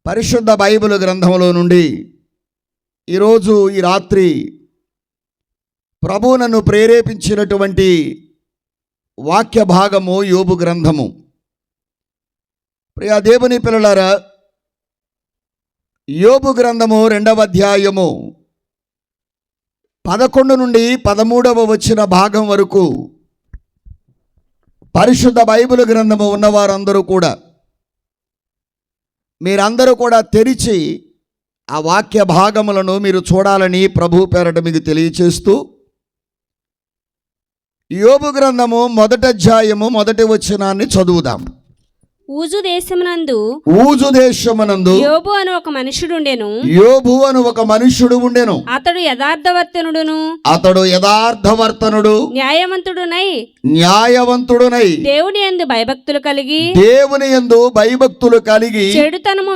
పరిశుద్ధ బైబిల్ గ్రంథంలో నుండి ఈరోజు ఈ రాత్రి ప్రభు నన్ను ప్రేరేపించినటువంటి వాక్య భాగము యోబు గ్రంథము. ప్రియ దేవుని పిల్లలారా, యోబు గ్రంథము 2వ అధ్యాయము 11 నుండి 13వ వచ్చిన భాగం వరకు పరిశుద్ధ బైబిల్ గ్రంథము ఉన్నవారందరూ కూడా మీరందరూ కూడా తెరిచి ఆ వాక్య భాగములను మీరు చూడాలని ప్రభు పేరట మీకు తెలియచేస్తూ, యోబు గ్రంథము 1వ అధ్యాయము 1వ వచనాన్ని చదువుదాం. ఊజు దేశమునందు యోబు అను ఒక మనుష్యుడు ఉండెను. అతడు యథార్థవర్తనుడు న్యాయవంతుడునై దేవుని యందు భయభక్తులు కలిగి చెడుతనము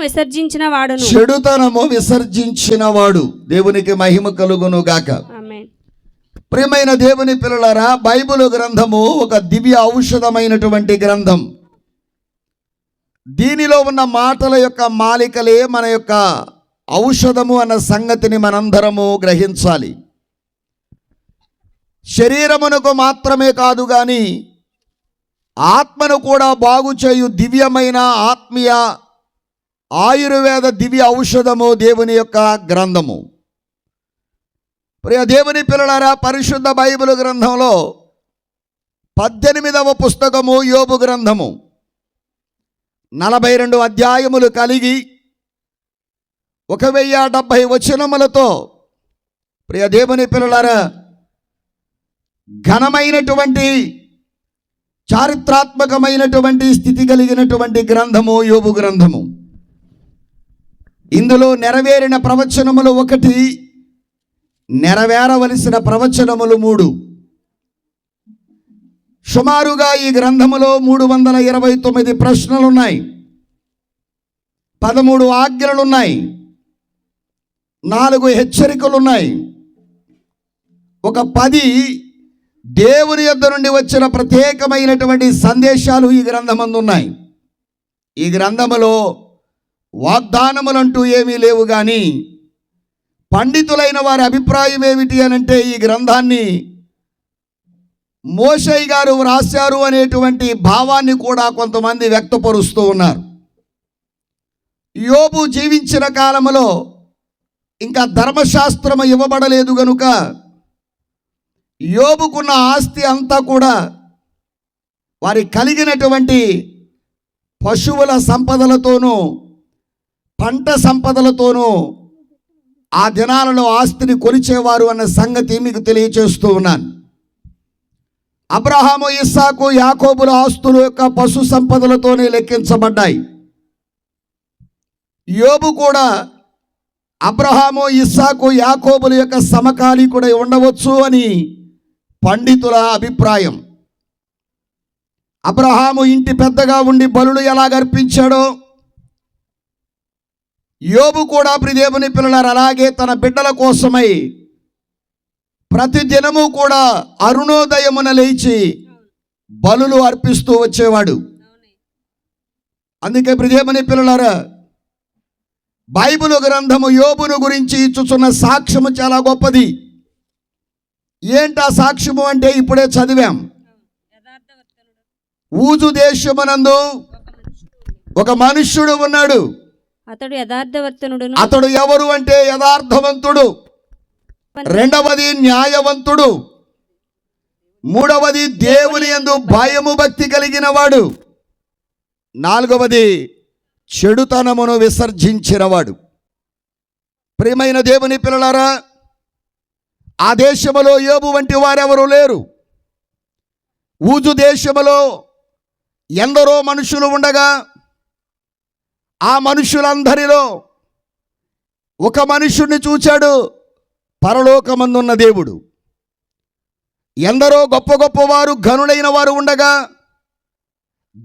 విసర్జించిన వాడు. దేవునికి మహిమ కలుగును గాక. ఆమేన్. ప్రియమైన దేవుని పిల్లలారా, బైబిల్ గ్రంథము ఒక దివ్య ఔషధమైనటువంటి గ్రంథం. దీనిలో ఉన్న మాటల యొక్క మాలికలే మన యొక్క ఔషధము అన్న సంగతిని మనందరము గ్రహించాలి. శరీరమునకు మాత్రమే కాదు కానీ ఆత్మను కూడా బాగు చేయు దివ్యమైన ఆత్మీయ ఆయుర్వేద దివ్య ఔషధము దేవుని యొక్క గ్రంథము. ప్రియ దేవుని పిల్లలారా, పరిశుద్ధ బైబిల్ గ్రంథంలో 18వ పుస్తకము యోబు గ్రంథము 42 అధ్యాయములు కలిగి 1070 వచనములతో, ప్రియ దేవుని పిల్లలారా, ఘనమైనటువంటి చారిత్రాత్మకమైనటువంటి స్థితి కలిగినటువంటి గ్రంథము యోబు గ్రంథము. ఇందులో నెరవేరిన ప్రవచనములు 1, నెరవేరవలసిన ప్రవచనములు 3. సుమారుగా ఈ గ్రంథములో 329 ప్రశ్నలున్నాయి, 13 ఆజ్ఞలున్నాయి, 4 హెచ్చరికలున్నాయి, ఒక 10 దేవుని యొద్ద నుండి వచ్చిన ప్రత్యేకమైనటువంటి సందేశాలు ఈ గ్రంథమందు ఉన్నాయి. ఈ గ్రంథములో వాగ్దానములంటూ ఏమీ లేవు, కానీ పండితులైన వారి అభిప్రాయం ఏమిటి అనంటే, ఈ గ్రంథాన్ని మోషే గారు వ్రాశారు అనేటువంటి భావాన్ని కూడా కొంతమంది వ్యక్తపరుస్తూ ఉన్నారు. యోబు జీవించిన కాలంలో ఇంకా ధర్మశాస్త్రము ఇవ్వబడలేదు గనుక యోబుకున్న ఆస్తి అంతా కూడా వారి కలిగినటువంటి పశువుల సంపదలతోనూ పంట సంపదలతోనూ ఆ దినాలలో ఆస్తిని కొలిచేవారు అన్న సంగతి మీకు తెలియచేస్తూ ఉన్నాను. అబ్రహాము, ఇస్సాకు, యాకోబుల ఆస్తుల యొక్క పశు సంపదలతోనే లెక్కించబడ్డాయి. యోబు కూడా అబ్రహాము, ఇస్సాకు, యాకోబుల యొక్క సమకాలీకుడై ఉండవచ్చు అని పండితుల అభిప్రాయం. అబ్రహాము ఇంటి పెద్దగా ఉండి బలులు ఎలాగర్పించాడో, యోబు కూడా ప్రియదేవుని పిల్లలారా అలాగే తన బిడ్డల కోసమై ప్రతి దినము కూడా అరుణోదయమున లేచి బలులు అర్పిస్తూ వచ్చేవాడు. అందుకే ప్రియదేవుని పిల్లలారా, బైబిల్ గ్రంథము యోబును గురించి ఇచ్చుచున్న సాక్ష్యము చాలా గొప్పది. ఏంటా సాక్ష్యము అంటే ఇప్పుడే చదివాం. ఊజు దేశమునందు ఒక మనుష్యుడు ఉన్నాడు. అతడు ఎవరు అంటే యథార్థవంతుడు, 2వది న్యాయవంతుడు, 3వది దేవుని యందు భయము భక్తి కలిగిన వాడు, 4వది చెడుతనమును విసర్జించినవాడు. ప్రియమైన దేవుని పిల్లలారా, ఆ దేశములో యోబు వంటి వారెవరూ లేరు. ఊజు దేశములో ఎందరో మనుషులు ఉండగా ఆ మనుషులందరిలో ఒక మనుషుణ్ణి చూచాడు, పరలోకమందున్న దేవుడు. ఎందరో గొప్ప గొప్పవారు ఘనులైన వారు ఉండగా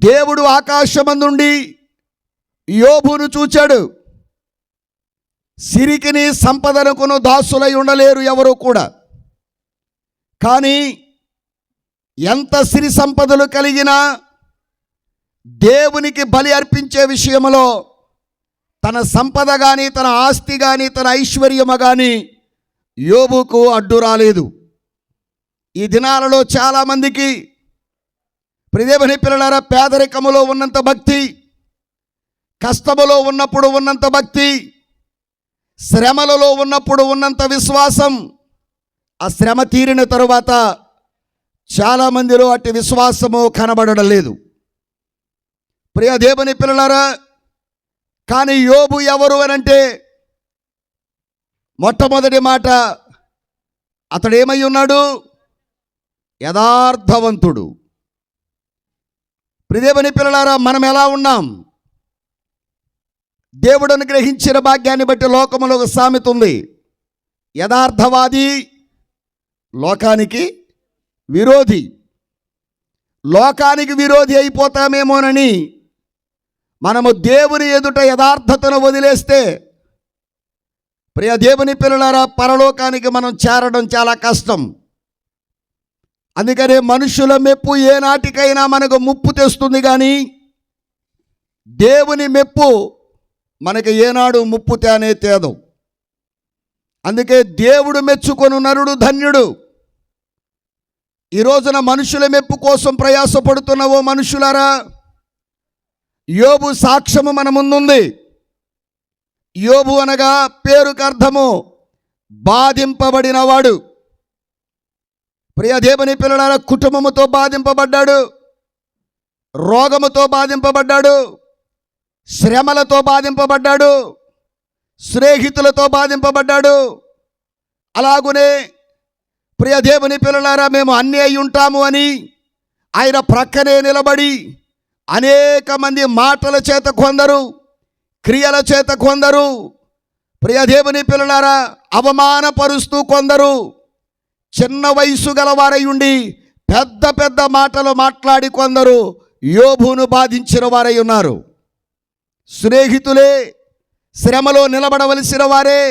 దేవుడు ఆకాశమందుండి యోబును చూచాడు. సిరికిని సంపదనకును దాసులై ఉండలేరు ఎవరు కూడా. కానీ ఎంత సిరి సంపదలు కలిగినా దేవునికి బలి అర్పించే విషయంలో తన సంపద కానీ, తన ఆస్తి కానీ, తన ఐశ్వర్యము కానీ యోబుకు అడ్డు రాలేదు. ఈ దినాలలో చాలామందికి ప్రియదేవుని పిల్లలారా, పేదరికములో ఉన్నంత భక్తి, కష్టములో ఉన్నప్పుడు ఉన్నంత భక్తి, శ్రమలలో ఉన్నప్పుడు ఉన్నంత విశ్వాసం, ఆ శ్రమ తీరిన తరువాత చాలామందిలో అట్టి విశ్వాసము కనబడడం లేదు. ప్రియ దేవుని పిల్లలారా, కానీ యోబు ఎవరు అనంటే మొట్టమొదటి మాట, అతడు ఏమై ఉన్నాడు? యథార్థవంతుడు. ప్రియదేవుని పిల్లలారా, మనం ఎలా ఉన్నాం? దేవుడు అనుగ్రహించిన భాగ్యాన్ని బట్టి లోకములో ఒక సామెత ఉంది, యథార్థవాది లోకానికి విరోధి. లోకానికి విరోధి అయిపోతామేమోనని మనము దేవుని ఎదుట యథార్థతను వదిలేస్తే, ప్రియ దేవుని పిల్లలారా, పరలోకానికి మనం చేరడం చాలా కష్టం. అందుకనే మనుషుల మెప్పు ఏనాటికైనా మనకు ముప్పు తెస్తుంది, కానీ దేవుని మెప్పు మనకి ఏనాడు ముప్పు తేనే తేదు. అందుకే దేవుడు మెచ్చుకొను నరుడు ధన్యుడు. ఈ రోజున మనుషుల మెప్పు కోసం ప్రయాసపడుతున్నవో మనుషులారా, యోబు సాక్ష్యము మన ముందుంది. యోబు అనగా పేరుకు అర్థము బాధింపబడినవాడు. ప్రియ దేవుని పిల్లలారా, కుటుంబముతో బాధింపబడ్డాడు, రోగముతో బాధింపబడ్డాడు, శ్రమలతో బాధింపబడ్డాడు, స్నేహితులతో బాధింపబడ్డాడు. అలాగునే ప్రియ దేవుని పిల్లలారా, మేము అన్నీ అయి ఉంటాము అని ఆయన ప్రక్కనే నిలబడి అనేక మంది మాటల చేత కొందరు, క్రియల చేత కొందరు, ప్రియ దేవుని పిల్లలారా, అవమానపరుస్తూ కొందరు చిన్న వయసు గలవారై ఉండి పెద్ద పెద్ద మాటలు మాట్లాడి కొందరు యోబును బాధించిన వారై ఉన్నారు. స్నేహితులే, శ్రమలో నిలబడవలసిన వారే,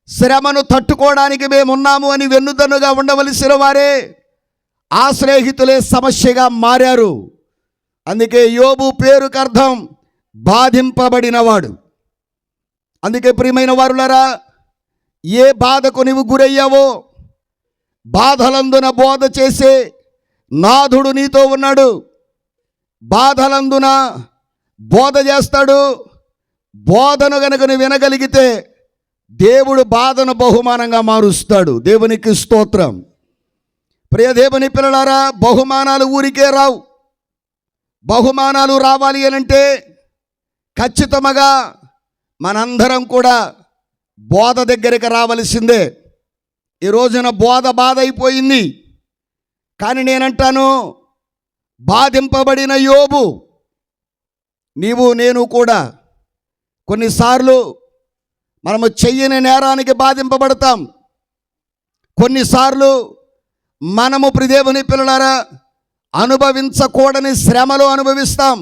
శ్రమను తట్టుకోవడానికి మేమున్నాము అని వెన్నుదన్నుగా ఉండవలసిన వారే, ఆ స్నేహితులే సమస్యగా మారారు. అందుకే యోబు పేరుకు అర్థం బాధింపబడినవాడు. అందుకే ప్రియమైన వారులారా, ఏ బాధకు నీవు గురయ్యావో, బాధలందున బోధ చేసే నాథుడు నీతో ఉన్నాడు. బాధలందున బోధ చేస్తాడు. బోధను గనుక నువ్వు వినగలిగితే దేవుడు బాధను బహుమానంగా మారుస్తాడు. దేవునికి స్తోత్రం. ప్రియ దేవుని పిల్లలారా, బహుమానాలు ఊరికే రావు. బహుమానాలు రావాలి అనంటే ఖచ్చితంగా మనందరం కూడా బోధ దగ్గరికి రావలసిందే. ఈ రోజున బోధ బాధ అయిపోయింది. కానీ నేనంటాను, బాధింపబడిన యోబు నీవు నేను కూడా కొన్నిసార్లు మనము చెయ్యని నేరానికి బాధింపబడతాం. కొన్నిసార్లు మనము ప్రియదేవుని పిల్లలారా అనుభవించకూడని శ్రమలు అనుభవిస్తాం.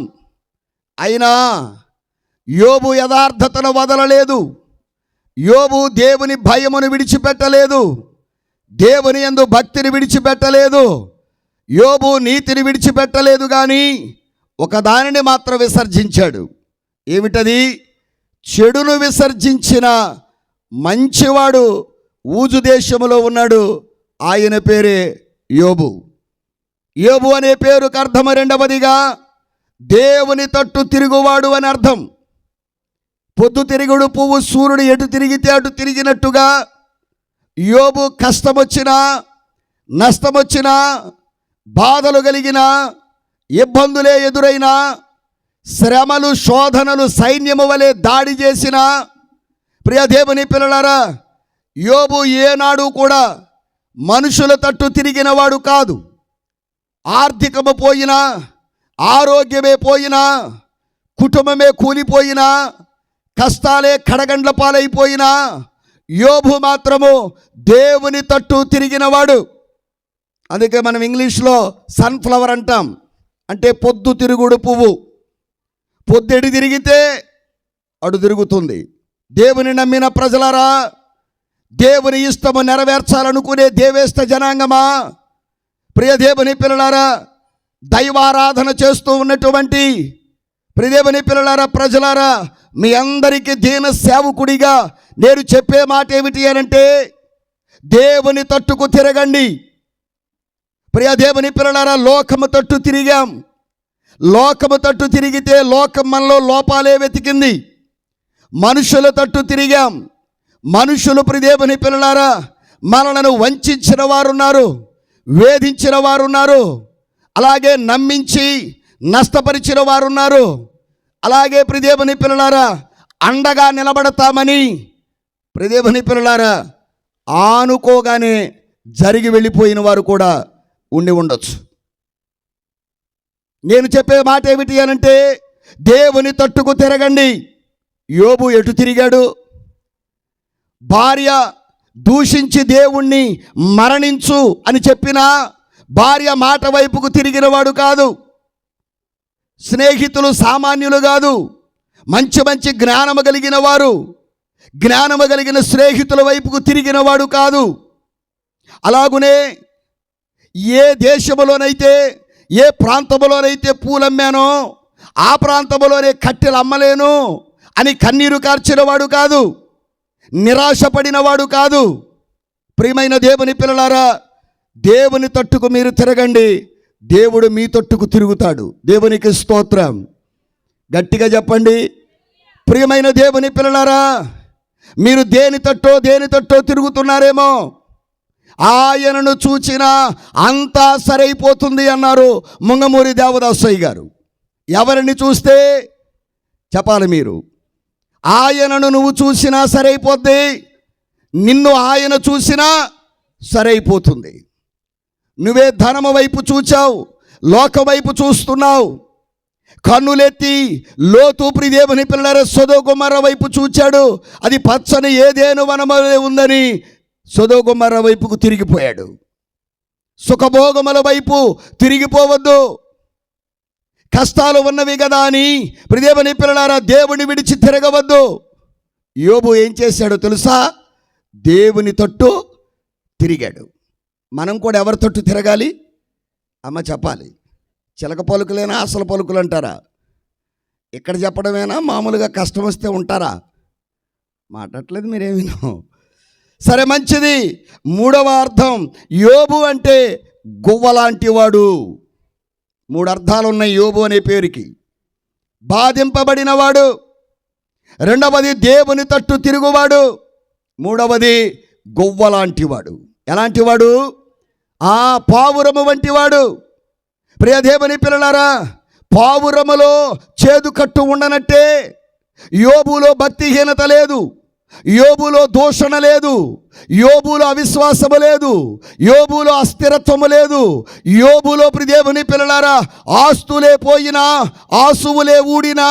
అయినా యోబు యథార్థతను వదలలేదు. యోబు దేవుని భయమును విడిచిపెట్టలేదు. దేవుని యందు భక్తిని విడిచిపెట్టలేదు. యోబు నీతిని విడిచిపెట్టలేదు. కానీ ఒక దానిని మాత్రం విసర్జించాడు. ఏమిటది? చెడును విసర్జించిన మంచివాడు ఊజు దేశములో ఉన్నాడు. ఆయన పేరే యోబు. యోబు అనే పేరుకు అర్థము రెండవదిగా దేవుని తట్టు తిరుగువాడు అని అర్థం. పొద్దు తిరుగుడు పువ్వు సూర్యుడు ఎటు తిరిగితే అటు తిరిగినట్టుగా యోబు కష్టమొచ్చినా, నష్టమొచ్చినా, బాధలు కలిగినా, ఇబ్బందులే ఎదురైనా, శ్రమలు శోధనలు సైన్యము వలె దాడి చేసిన ప్రియ దేవుని పిల్లలారా, యోబు ఏనాడు కూడా మనుషుల తట్టు తిరిగినవాడు కాదు. ఆర్థికము పోయినా, ఆరోగ్యమే పోయినా, కుటుంబమే కూలిపోయినా, కష్టాలే కడగండ్ల పాలైపోయినా యోబు మాత్రము దేవుని తట్టు తిరిగినవాడు. అందుకే మనం ఇంగ్లీష్లో సన్ఫ్లవర్ అంటాం. అంటే పొద్దు తిరుగుడు పువ్వు. పొద్దెడి తిరిగితే అడు తిరుగుతుంది. దేవుని నమ్మిన ప్రజలారా, దేవుని ఇష్టము నెరవేర్చాలనుకునే దేవేష్ట జనాంగమా, ప్రియ దేవుని పిల్లలారా, దైవారాధన చేస్తూ ఉన్నటువంటి ప్రియదేవుని పిల్లలారా, ప్రజలారా, మీ అందరికీ దీన సేవకుడిగా నేను చెప్పే మాట ఏమిటి అనంటే, దేవుని తట్టుకు తిరగండి. ప్రియ దేవుని పిల్లలారా, లోకము తట్టు తిరిగాం. లోకము తట్టు తిరిగితే లోకం మనలో లోపాలే వెతికింది. మనుషుల తట్టు తిరిగాం. మనుషులు ప్రియదేవుని పిల్లలారా మనలను వంచిన వారున్నారు, వేధించిన వారున్నారు, అలాగే నమ్మించి నష్టపరిచిన వారున్నారు. అలాగే ప్రియదేవుని పిల్లలారా అండగా నిలబడతామని ప్రియదేవుని పిల్లలారా ఆనుకోగానే జరిగి వెళ్ళిపోయిన వారు కూడా ఉండి ఉండొచ్చు. నేను చెప్పే మాట ఏమిటి అనంటే, దేవుని తట్టుకు తిరగండి. యోబు ఎటు తిరిగాడు? భార్య దూషించి దేవుణ్ణి మరణించు అని చెప్పినా భార్య మాట వైపుకు తిరిగినవాడు కాదు. స్నేహితులు సామాన్యులు కాదు, మంచి మంచి జ్ఞానము కలిగిన వారు, జ్ఞానము కలిగిన స్నేహితుల వైపుకు తిరిగినవాడు కాదు. అలాగునే ఏ దేశములోనైతే ఏ ప్రాంతంలోనైతే పూలమ్మానో ఆ ప్రాంతంలోనే కట్టెలు అమ్మలేను అని కన్నీరు కార్చినవాడు కాదు, నిరాశపడినవాడు కాదు. ప్రియమైన దేవుని పిల్లలారా, దేవుని తట్టుకు మీరు తిరగండి, దేవుడు మీ తట్టుకు తిరుగుతాడు. దేవునికి స్తోత్రం. గట్టిగా చెప్పండి. ప్రియమైన దేవుని పిల్లలారా, మీరు దేని తట్టో తిరుగుతున్నారేమో, ఆయనను చూచినా అంతా సరైపోతుంది అన్నారు ముంగమూరి దేవదాసయ్య గారు. ఎవరిని చూస్తే చెప్పాలి మీరు? ఆయనను నువ్వు చూసినా సరైపోద్ది, నిన్ను ఆయన చూసినా సరైపోతుంది. నువ్వే ధనము వైపు చూచావు, లోక వైపు చూస్తున్నావు. కన్నులెత్తి లోతు ప్రియదేవుని పిల్లల సొదొమ గొమొర్రా వైపు చూచాడు. అది పచ్చని ఏదెను వనమలే ఉందని సొదొమ గొమొర్రా వైపుకు తిరిగిపోయాడు. సుఖభోగముల వైపు తిరిగిపోవద్దు. కష్టాలు ఉన్నవి కదా అని ప్రియదేవుని పిల్లలారా దేవుని విడిచి తిరగవద్దు. యోబు ఏం చేశాడో తెలుసా? దేవుని తట్టు తిరిగాడు. మనం కూడా ఎవరి తట్టు తిరగాలి? అమ్మ చెప్పాలి. చిలక పలుకులేనా అసలు పలుకులు అంటారా? ఇక్కడ చెప్పడమేనా? మామూలుగా కష్టం వస్తే ఉంటారా? మాట్లాడలేదు మీరేమినో. సరే, మంచిది. మూడవ అర్థం, యోబు అంటే గువ్వలాంటి వాడు. 3 అర్థాలు ఉన్నాయి యోబు అనే పేరుకి. బాధింపబడినవాడు, రెండవది దేవుని తట్టు తిరుగువాడు, మూడవది గువ్వలాంటివాడు. ఎలాంటివాడు? పావురము వంటివాడు. ప్రియ దేవుని పిల్లలారా, పావురములో చేదు కట్టు ఉండనట్టే యోబులో భక్తిహీనత లేదు, యోబులో దూషణ లేదు, యోబులో అవిశ్వాసము లేదు, యోబులో అస్థిరత్వము లేదు. యోబులో ప్రియదేవుని పిల్లలారా ఆస్తులే పోయినా, ఆసువులే ఊడినా,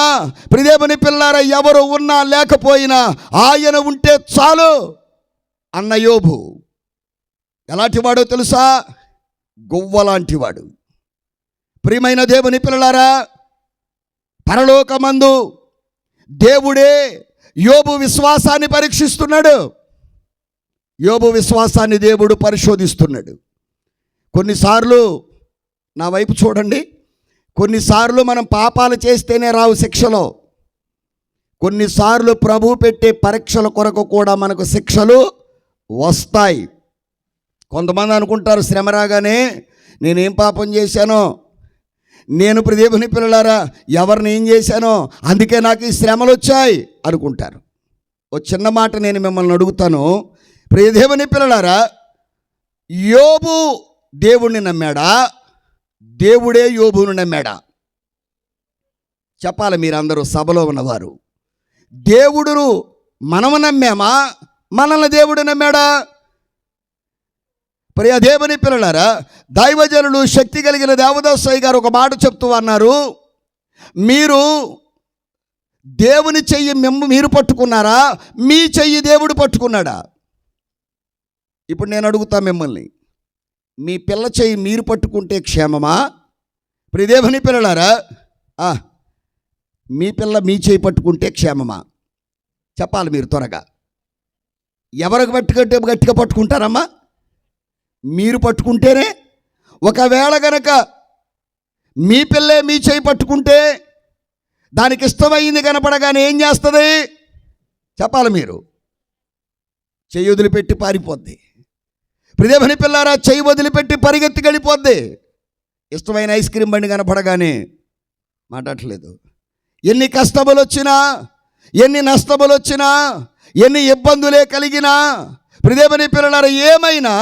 ప్రియదేవుని పిల్లలారా ఎవరు ఉన్నా లేకపోయినా ఆయన ఉంటే చాలు అన్న యోబు ఎలాంటివాడో తెలుసా? గువ్వలాంటివాడు. ప్రియమైన దేవుని పిల్లలారా, పరలోకమందు దేవుడే యోబు విశ్వాసాన్ని పరీక్షిస్తున్నాడు. యోబు విశ్వాసాన్ని దేవుడు పరిశోధిస్తున్నాడు. కొన్నిసార్లు నా వైపు చూడండి, కొన్నిసార్లు మనం పాపాలు చేస్తేనే రావు శిక్షలో. కొన్నిసార్లు ప్రభు పెట్టే పరీక్షల కొరకు కూడా మనకు శిక్షలు వస్తాయి. కొంతమంది అనుకుంటారు శ్రమ రాగానే నేనేం పాపం చేశానో, నేను ప్రియదేవుని పిల్లలారా ఎవరిని ఏం చేశానో అందుకే నాకు ఈ శ్రమలు వచ్చాయి అనుకుంటారు. ఓ చిన్న మాట నేను మిమ్మల్ని అడుగుతాను. ప్రియదేవుని పిల్లలారా, యోబు దేవుణ్ణి నమ్మాడా? దేవుడే యోబును నమ్మాడా? చెప్పాలి మీరందరూ, సభలో ఉన్నవారు. దేవుడు మనము నమ్మామా? మనల్ని దేవుడు నమ్మాడా? ప్రియ దేవుని పిల్లలారా, దైవజనులు శక్తి కలిగిన దేవదాసయ్య గారు ఒక మాట చెప్తూ అన్నారు, మీరు దేవుని చెయ్యి మీరు పట్టుకున్నారా, మీ చెయ్యి దేవుడు పట్టుకున్నాడా? ఇప్పుడు నేను అడుగుతా మిమ్మల్ని, మీ పిల్ల చెయ్యి మీరు పట్టుకుంటే క్షేమమా? ప్రియ దేవుని పిల్లలారా, మీ పిల్ల మీ చెయ్యి పట్టుకుంటే క్షేమమా? చెప్పాలి మీరు త్వరగా. ఎవరికి పట్టుకుంటే గట్టిగా పట్టుకుంటారమ్మా? మీరు పట్టుకుంటేనే. ఒకవేళ గనక మీ పిల్లే మీ చేయి పట్టుకుంటే దానికి ఇష్టమైంది కనపడగానే ఏం చేస్తుంది? చెప్పాలి మీరు. చెయ్యి వదిలిపెట్టి పారిపోద్ది. ప్రియమైన పిల్లారా, చెయ్యి వదిలిపెట్టి పరిగెత్తి వెళ్ళిపోద్ది. ఇష్టమైన ఐస్ క్రీమ్ బండి కనపడగానే మాట్లాడట్లేదు. ఎన్ని కష్టములు వచ్చినా, ఎన్ని నష్టములు వచ్చినా, ఎన్ని ఇబ్బందులే కలిగినా, ప్రియమైన పిల్లారా, ఏమైనా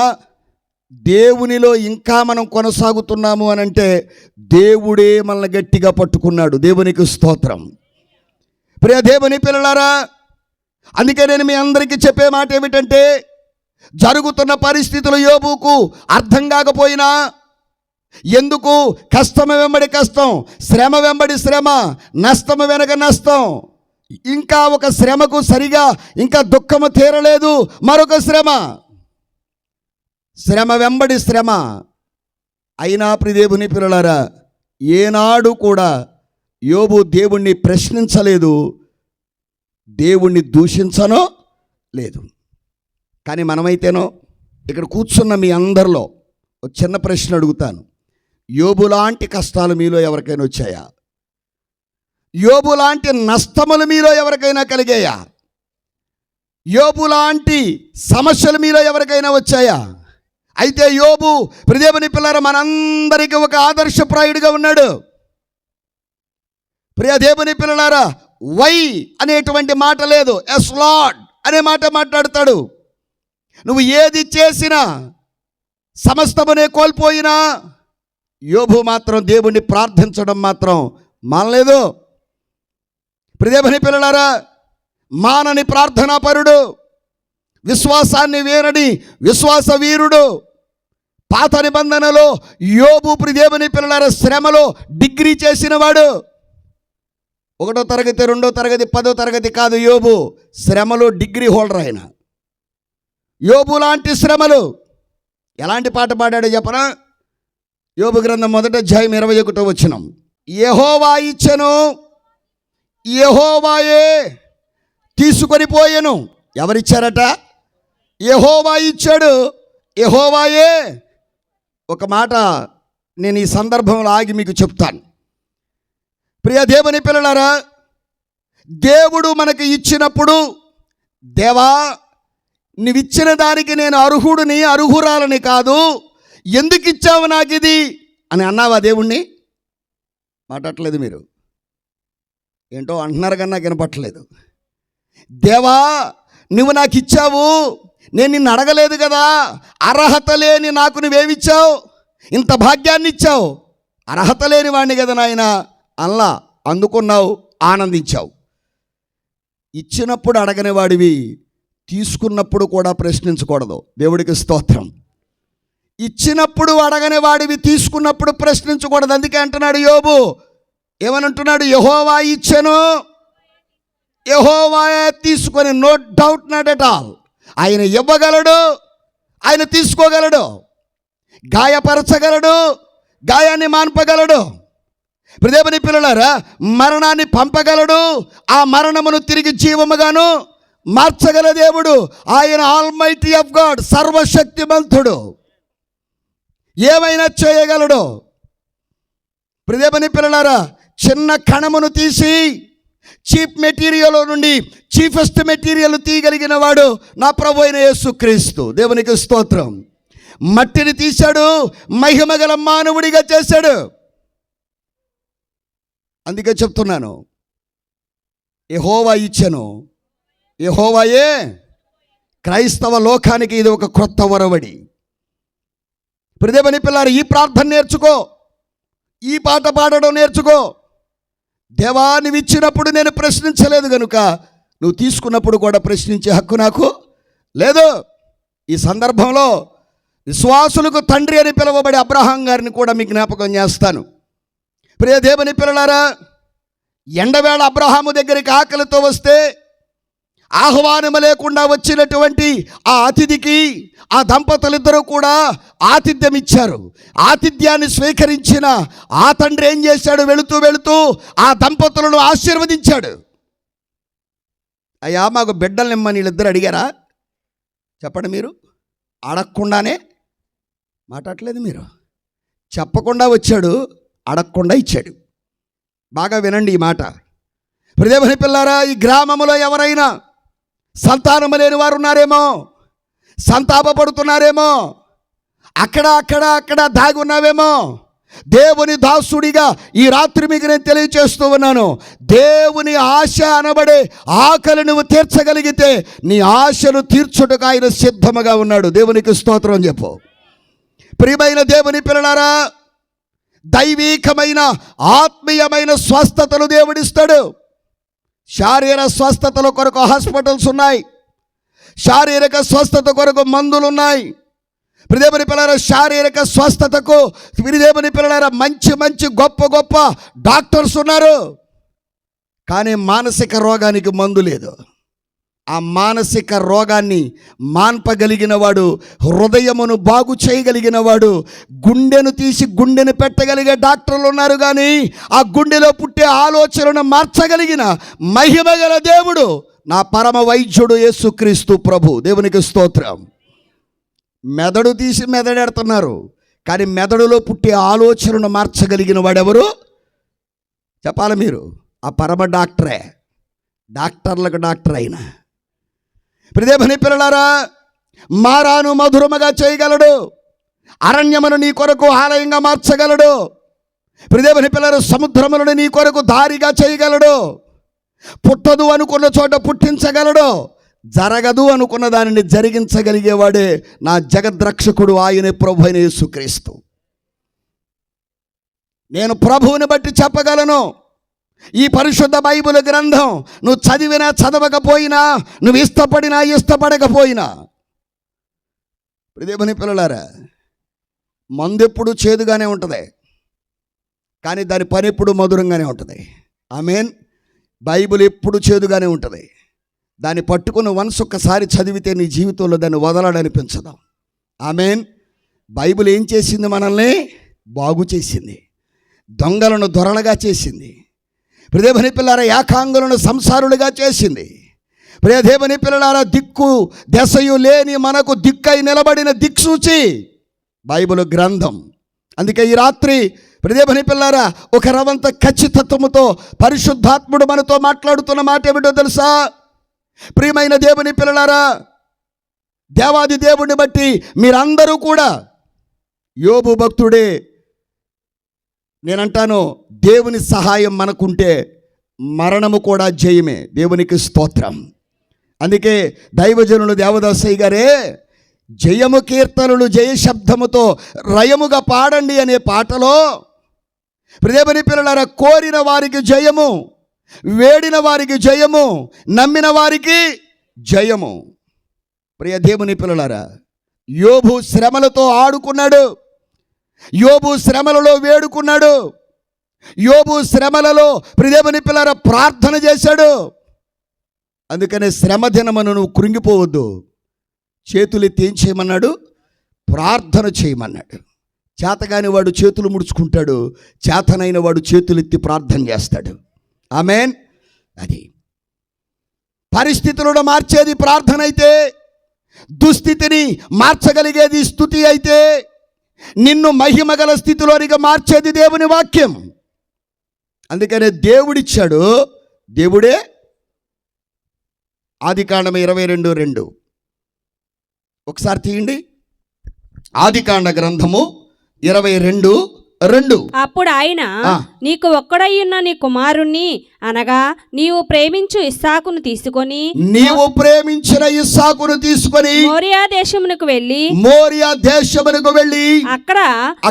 దేవునిలో ఇంకా మనం కొనసాగుతున్నాము అని అంటే దేవుడే మనల్ని గట్టిగా పట్టుకున్నాడు. దేవునికి స్తోత్రం. ప్రియ దేవుని పిల్లలారా, అందుకే నేను మీ అందరికీ చెప్పే మాట ఏమిటంటే, జరుగుతున్న పరిస్థితులు యోబుకు అర్థం కాకపోయినా, ఎందుకు కష్టము వెంబడి కష్టం, శ్రమ వెంబడి శ్రమ, నష్టము వెనక నష్టం, ఇంకా ఒక శ్రమకు సరిగా ఇంకా దుఃఖము తీరలేదు, మరొక శ్రమ, శ్రమ వెంబడి శ్రమ. అయినా ప్రియదేవుని పిల్లలారా, ఏనాడు కూడా యోబు దేవుణ్ణి ప్రశ్నించలేదు, దేవుణ్ణి దూషించనో లేదు. కానీ మనమైతేనో, ఇక్కడ కూర్చున్న మీ అందరిలో ఒక చిన్న ప్రశ్న అడుగుతాను. యోబు లాంటి కష్టాలు మీలో ఎవరికైనా వచ్చాయా? యోబు లాంటి నష్టములు మీలో ఎవరికైనా కలిగాయా? యోబు లాంటి సమస్యలు మీలో ఎవరికైనా వచ్చాయా? అయితే యోబు ప్రియదేవుని పిల్లరా మనందరికీ ఒక ఆదర్శప్రాయుడిగా ఉన్నాడు. ప్రియదేవుని పిల్లలారా, వై అనేటువంటి మాట లేదు, ఎస్ లార్డ్ అనే మాట మాట్లాడతాడు. నువ్వు ఏది చేసినా, సమస్తమునే కోల్పోయినా, యోబు మాత్రం దేవుణ్ణి ప్రార్థించడం మాత్రం మానలేదు. ప్రియదేవుని పిల్లలారా, మానని ప్రార్థనాపరుడు, విశ్వాసాన్ని వీరని విశ్వాస వీరుడు. పాత నిబంధనలో యోబు ప్రియదేవుని పిల్లలారా శ్రమలో డిగ్రీ చేసినవాడు. 1వ తరగతి, 2వ తరగతి, 10వ తరగతి కాదు, యోబు శ్రమలో డిగ్రీ హోల్డర్. ఆయన యోబు లాంటి శ్రమలు. ఎలాంటి పాట పాడాడో చెప్పనా? యోబు గ్రంథం 1వ అధ్యాయం 21వ వచనం, యెహోవా ఇచ్చెను, యెహోవాయే తీసుకొని పోయెను. ఎవరిచ్చారట? యెహోవా ఇచ్చాడు, యెహోవాయే. ఒక మాట నేను ఈ సందర్భంలో ఆగి మీకు చెప్తాను. ప్రియ దేవుని పిల్లలారా, దేవుడు మనకి ఇచ్చినప్పుడు, దేవా నువ్విచ్చిన దానికి నేను అర్హుడిని అర్హురాలని కాదు, ఎందుకు ఇచ్చావు నాకు ఇది అని అన్నావా దేవుణ్ణి? మాట్లాడట్లేదు మీరు. ఏంటో అంటున్నారు కానీ నాకు వినపట్టలేదు. దేవా నువ్వు నాకు ఇచ్చావు, నేను నిన్ను అడగలేదు కదా, అర్హత లేని నాకు నువ్వేమిచ్చావు? ఇంత భాగ్యాన్ని ఇచ్చావు, అర్హత లేని వాడిని కదా నాయన అల్లా, అందుకున్నావు, ఆనందించావు. ఇచ్చినప్పుడు అడగని వాడివి, తీసుకున్నప్పుడు కూడా ప్రశ్నించకూడదు. దేవుడికి స్తోత్రం. ఇచ్చినప్పుడు అడగని వాడివి, తీసుకున్నప్పుడు ప్రశ్నించకూడదు. అందుకే అంటున్నాడు యోబు, ఏమనంటున్నాడు? యెహోవా ఇచ్చెను, యెహోవా తీసుకొని, no doubt, not at all. ఆయన ఇవ్వగలడు, ఆయన తీసుకోగలడు, గాయపరచగలడు, గాయాన్ని మాన్పగలడు. ప్రియదేవుని పిల్లలారా, మరణాన్ని పంపగలడు, ఆ మరణమును తిరిగి జీవముగాను మార్చగల దేవుడు ఆయన. ఆల్మైటీ ఆఫ్ గాడ్, సర్వశక్తిమంతుడు, ఏమైనా చేయగలడు. ప్రియదేవుని పిల్లలారా, చిన్న కణమును తీసి చీప్ మెటీరియల్ నుండి చీఫెస్ట్ మెటీరియల్ తీయగలిగిన వాడు నా ప్రభు అయిన యేసుక్రీస్తు. దేవునికి స్తోత్రం. మట్టిని తీశాడు, మహిమగల మానవుడిగా చేశాడు. అందుకే చెప్తున్నాను, యెహోవా ఇచ్చెను, యెహోవాయే. క్రైస్తవ లోకానికి ఇది ఒక క్రొత్త వరవడి. ప్రియదేవుని పిల్లారు, ఈ ప్రార్థన నేర్చుకో, ఈ పాట పాడడం నేర్చుకో. దేవా నువ్వు ఇచ్చినప్పుడు నేను ప్రశ్నించలేదు కనుక, నువ్వు తీసుకున్నప్పుడు కూడా ప్రశ్నించే హక్కు నాకు లేదు. ఈ సందర్భంలో విశ్వాసులకు తండ్రి అని పిలువబడే అబ్రహాం గారిని కూడా మీకు జ్ఞాపకం చేస్తాను. ప్రియ దేవుని పిల్లలారా, ఎండవేళ అబ్రహాము దగ్గరికి ఆకలితో వస్తే ఆహ్వానం లేకుండా వచ్చినటువంటి ఆ అతిథికి ఆ దంపతులిద్దరూ కూడా ఆతిథ్యం ఇచ్చారు. ఆతిథ్యాన్ని స్వీకరించిన ఆ తండ్రి ఏం చేశాడు? వెళుతూ వెళుతూ ఆ దంపతులను ఆశీర్వదించాడు. అయ్యా మాకు బిడ్డలు నిమ్మని వీళ్ళిద్దరు అడిగారా? చెప్పండి మీరు. అడగకుండానే మాట్లాడలేదు మీరు. చెప్పకుండా వచ్చాడు, అడగకుండా ఇచ్చాడు. బాగా వినండి ఈ మాట. ప్రియదేవుని పిల్లారా, ఈ గ్రామంలో ఎవరైనా సంతానం లేని వారు ఉన్నారేమో, సంతాపపడుతున్నారేమో, అక్కడ దాగి ఉన్నావేమో. దేవుని దాసుడిగా ఈ రాత్రి మీకు నేను తెలియచేస్తూ ఉన్నాను, దేవుని ఆశ అనబడే ఆకలి నువ్వు తీర్చగలిగితే నీ ఆశను తీర్చుటకు ఆయన సిద్ధముగా ఉన్నాడు. దేవునికి స్తోత్రం చెప్పు. ప్రియమైన దేవుని పిల్లలారా, దైవీకమైన ఆత్మీయమైన స్వస్థతలు దేవుడిస్తాడు. శారీరక స్వస్థతల కొరకు హాస్పిటల్స్ ఉన్నాయి, శారీరక స్వస్థత కొరకు మందులు ఉన్నాయి. ప్రియదేవుని పిల్లలారా, శారీరక స్వస్థతకు ప్రియదేవుని పిల్లలారా మంచి గొప్ప డాక్టర్స్ ఉన్నారు. కానీ మానసిక రోగానికి మందు లేదు. ఆ మానసిక రోగాన్ని మాన్పగలిగిన వాడు, హృదయమును బాగు చేయగలిగిన వాడు, గుండెను తీసి గుండెను పెట్టగలిగే డాక్టర్లు ఉన్నారు. కానీ ఆ గుండెలో పుట్టే ఆలోచనను మార్చగలిగిన మహిమగల దేవుడు నా పరమ వైద్యుడు యేసుక్రీస్తు ప్రభు. దేవునికి స్తోత్రం. మెదడు తీసి మెదడెడుతున్నారు, కానీ మెదడులో పుట్టే ఆలోచనను మార్చగలిగిన వాడెవరు చెప్పాలి మీరు? ఆ పరమ డాక్టరే, డాక్టర్లకు డాక్టర్ అయిన. ప్రియదేవుని పిల్లలారా, మారాను మధురముగా చేయగలడు, అరణ్యమును నీ కొరకు ఆలయంగా మార్చగలడు. ప్రియదేవుని పిల్లలు, సముద్రములను నీ కొరకు దారిగా చేయగలడు. పుట్టదు అనుకున్న చోట పుట్టించగలడు, జరగదు అనుకున్న దానిని జరిగించగలిగేవాడే నా జగద్రక్షకుడు, ఆయనే ప్రభు అయిన యేసుక్రీస్తు. నేను ప్రభువుని బట్టి చెప్పగలను, ఈ పరిశుద్ధ బైబిల్ గ్రంథం నువ్వు చదివినా చదవకపోయినా, నువ్వు ఇష్టపడినా ఇష్టపడకపోయినా, దేవుని పిల్లలారా, మందు ఎప్పుడు చేదుగానే ఉంటుంది, కానీ దాని పని ఎప్పుడు మధురంగానే ఉంటుంది. ఆమేన్. బైబిల్ ఎప్పుడు చేదుగానే ఉంటుంది. దాన్ని పట్టుకుని వన్స్ ఒక్కసారి చదివితే నీ జీవితంలో దాన్ని వదలడనిపించదు. ఆమేన్. బైబిల్ ఏం చేసింది? మనల్ని బాగు చేసింది, దొంగలను దొరలుగా చేసింది. ప్రియదేవుని పిల్లారా, ఏకాంగులను సంసారులుగా చేసింది. ప్రియదేవుని పిల్లారా, దిక్కు దశయు లేని మనకు దిక్కై నిలబడిన దిక్సూచి బైబిల్ గ్రంథం. అందుకే ఈ రాత్రి ప్రియదేవుని పిల్లారా, ఒక రవంత ఖచ్చితత్వముతో పరిశుద్ధాత్ముడు మనతో మాట్లాడుతున్న మాట ఏమిటో తెలుసా? ప్రియమైన దేవుని పిల్లలారా, దేవాది దేవుడిని బట్టి మీరందరూ కూడా, యోబు భక్తుడే, నేనంటాను దేవుని సహాయం మనకుంటే మరణము కూడా జయమే. దేవునికి స్తోత్రం. అందుకే దైవజనులు దేవదాసయ్య గారే జయము కీర్తనలు జయ శబ్దముతో రయముగా పాడండి అనే పాటలో, ప్రియదేవుని పిల్లలారా, కోరిన వారికి జయము, వేడిన వారికి జయము, నమ్మిన వారికి జయము. ప్రియ దేవుని పిల్లలారా, యోబు శ్రమలతో ఆడుకున్నాడు, యోబు శ్రమలలో వేడుకున్నాడు, యోబు శ్రమలలో ప్రియదేవుని పిల్లలారా ప్రార్థన చేశాడు. అందుకనే శ్రమ దినమును నువ్వు కృంగిపోవద్దు, చేతులెత్తి ఏం చేయమన్నాడు? ప్రార్థన చేయమన్నాడు. చేతగాని వాడు చేతులు ముడుచుకుంటాడు, చేతనైన వాడు చేతులెత్తి ప్రార్థన చేస్తాడు. ఆమేన్. అది పరిస్థితులను మార్చేది ప్రార్థన అయితే, దుస్థితిని మార్చగలిగేది స్తుతి అయితే, నిన్ను మహిమగల స్థితిలోనిగా మార్చేది దేవుని వాక్యం. అందుకనే దేవుడిచ్చాడు, దేవుడే. ఆదికాండం 22:2 ఒకసారి తీయండి. ఆదికాండ గ్రంథము 22:2. అప్పుడు ఆయన, నీకు ఒక్కడయ్యున్న నీ కుమారుణ్ణి, అనగా నీవు ప్రేమించు ఇస్సాకును తీసుకొని, నీవు ప్రేమించిన ఇస్సాకును తీసుకొని మోరియా దేశమునకు వెళ్ళి అక్కడ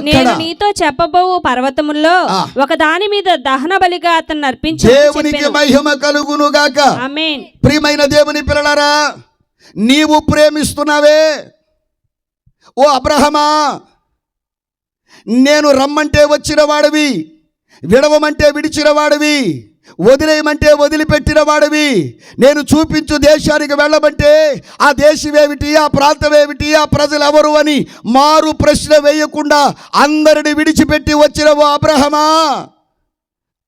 నేను నీతో చెప్పబోవు పర్వతముల్లో ఒక దాని మీద దహన బలిగా అతను అర్పించు. దేవునికి మహిమ కలుగును గాక. ఆమేన్. ప్రియమైన దేవుని పిల్లలారా, నీవు ప్రేమిస్తున్నావే ఓ అబ్రహమా, నేను రమ్మంటే వచ్చిన వాడివి, విడవమంటే విడిచిన వాడివి, వదిలేయమంటే వదిలిపెట్టిన వాడివి, నేను చూపించు దేశానికి వెళ్ళమంటే ఆ దేశమేమిటి, ఆ ప్రాంతమేమిటి, ఆ ప్రజలు ఎవరు అని మారు ప్రశ్న వేయకుండా అందరిని విడిచిపెట్టి వచ్చిన ఓ అబ్రహమా,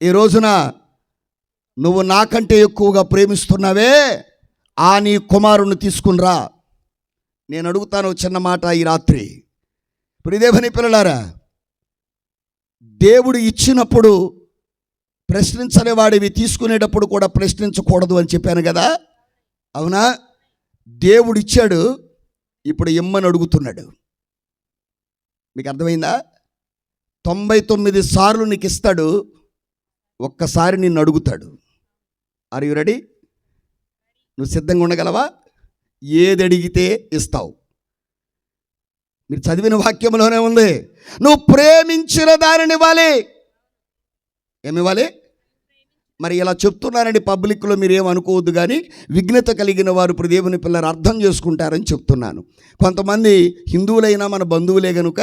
ఈ రోజున నువ్వు నాకంటే ఎక్కువగా ప్రేమిస్తున్నావే, ఆ నీ కుమారుణ్ణి తీసుకునిరా. నేను అడుగుతాను చిన్న మాట ఈ రాత్రి. ప్రియదేవుని పిల్లలారా, దేవుడు ఇచ్చినప్పుడు ప్రశ్నించని వాడివి తీసుకునేటప్పుడు కూడా ప్రశ్నించకూడదు అని చెప్పాను కదా. అవునా? దేవుడు ఇచ్చాడు, ఇప్పుడు ఇమ్మని అడుగుతున్నాడు. మీకు అర్థమైందా? 99 సార్లు నీకు ఇస్తాడు, ఒక్కసారి నిన్ను అడుగుతాడు. Are you ready? నువ్వు సిద్ధంగా ఉండగలవా? ఏది అడిగితే ఇస్తావు. మీరు చదివిన వాక్యంలోనే ఉంది, నువ్వు ప్రేమించిన దానిని ఇవ్వాలి. ఏమివ్వాలి? మరి ఇలా చెప్తున్నానండి పబ్లిక్లో మీరేమనుకోవద్దు, కానీ విఘ్నత కలిగిన వారు ఇప్పుడు దేవుని పిల్లలు అర్థం చేసుకుంటారని చెప్తున్నాను. కొంతమంది హిందువులైనా మన బంధువులే కనుక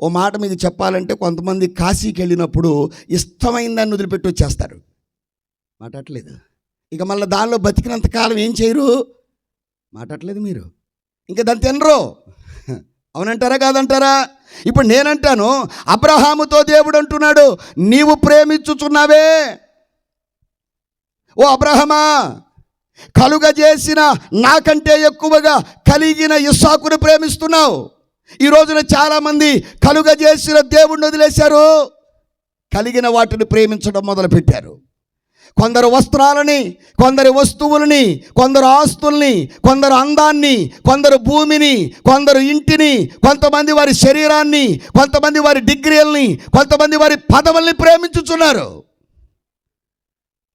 ఓ మాట మీకు చెప్పాలంటే, కొంతమంది కాశీకి వెళ్ళినప్పుడు ఇష్టమైన దాన్ని వదిలిపెట్టి వచ్చేస్తారు. మాట్లాడలేదు. ఇక మళ్ళీ దానిలో బతికినంత కాలం ఏం చేయరు? మాట్లాడలేదు మీరు, ఇంకా దాన్ని తినరు. అవునంటారా కాదంటారా? ఇప్పుడు నేనంటాను, అబ్రహాముతో దేవుడు అంటున్నాడు, నీవు ప్రేమించుచున్నావే ఓ అబ్రహమా, కలుగజేసిన నాకంటే ఎక్కువగా కలిగిన ఇస్సాకును ప్రేమిస్తున్నావు. ఈ రోజున చాలామంది కలుగజేసిన దేవుణ్ణి వదిలేశారు, కలిగిన వాటిని ప్రేమించడం మొదలుపెట్టారు. కొందరు వస్త్రాలని, కొందరు వస్తువులని, కొందరు ఆస్తుల్ని, కొందరు అందాన్ని, కొందరు భూమిని, కొందరు ఇంటిని, కొంతమంది వారి శరీరాన్ని, కొంతమంది వారి డిగ్రీలని, కొంతమంది వారి పదవుల్ని ప్రేమించుచున్నారు.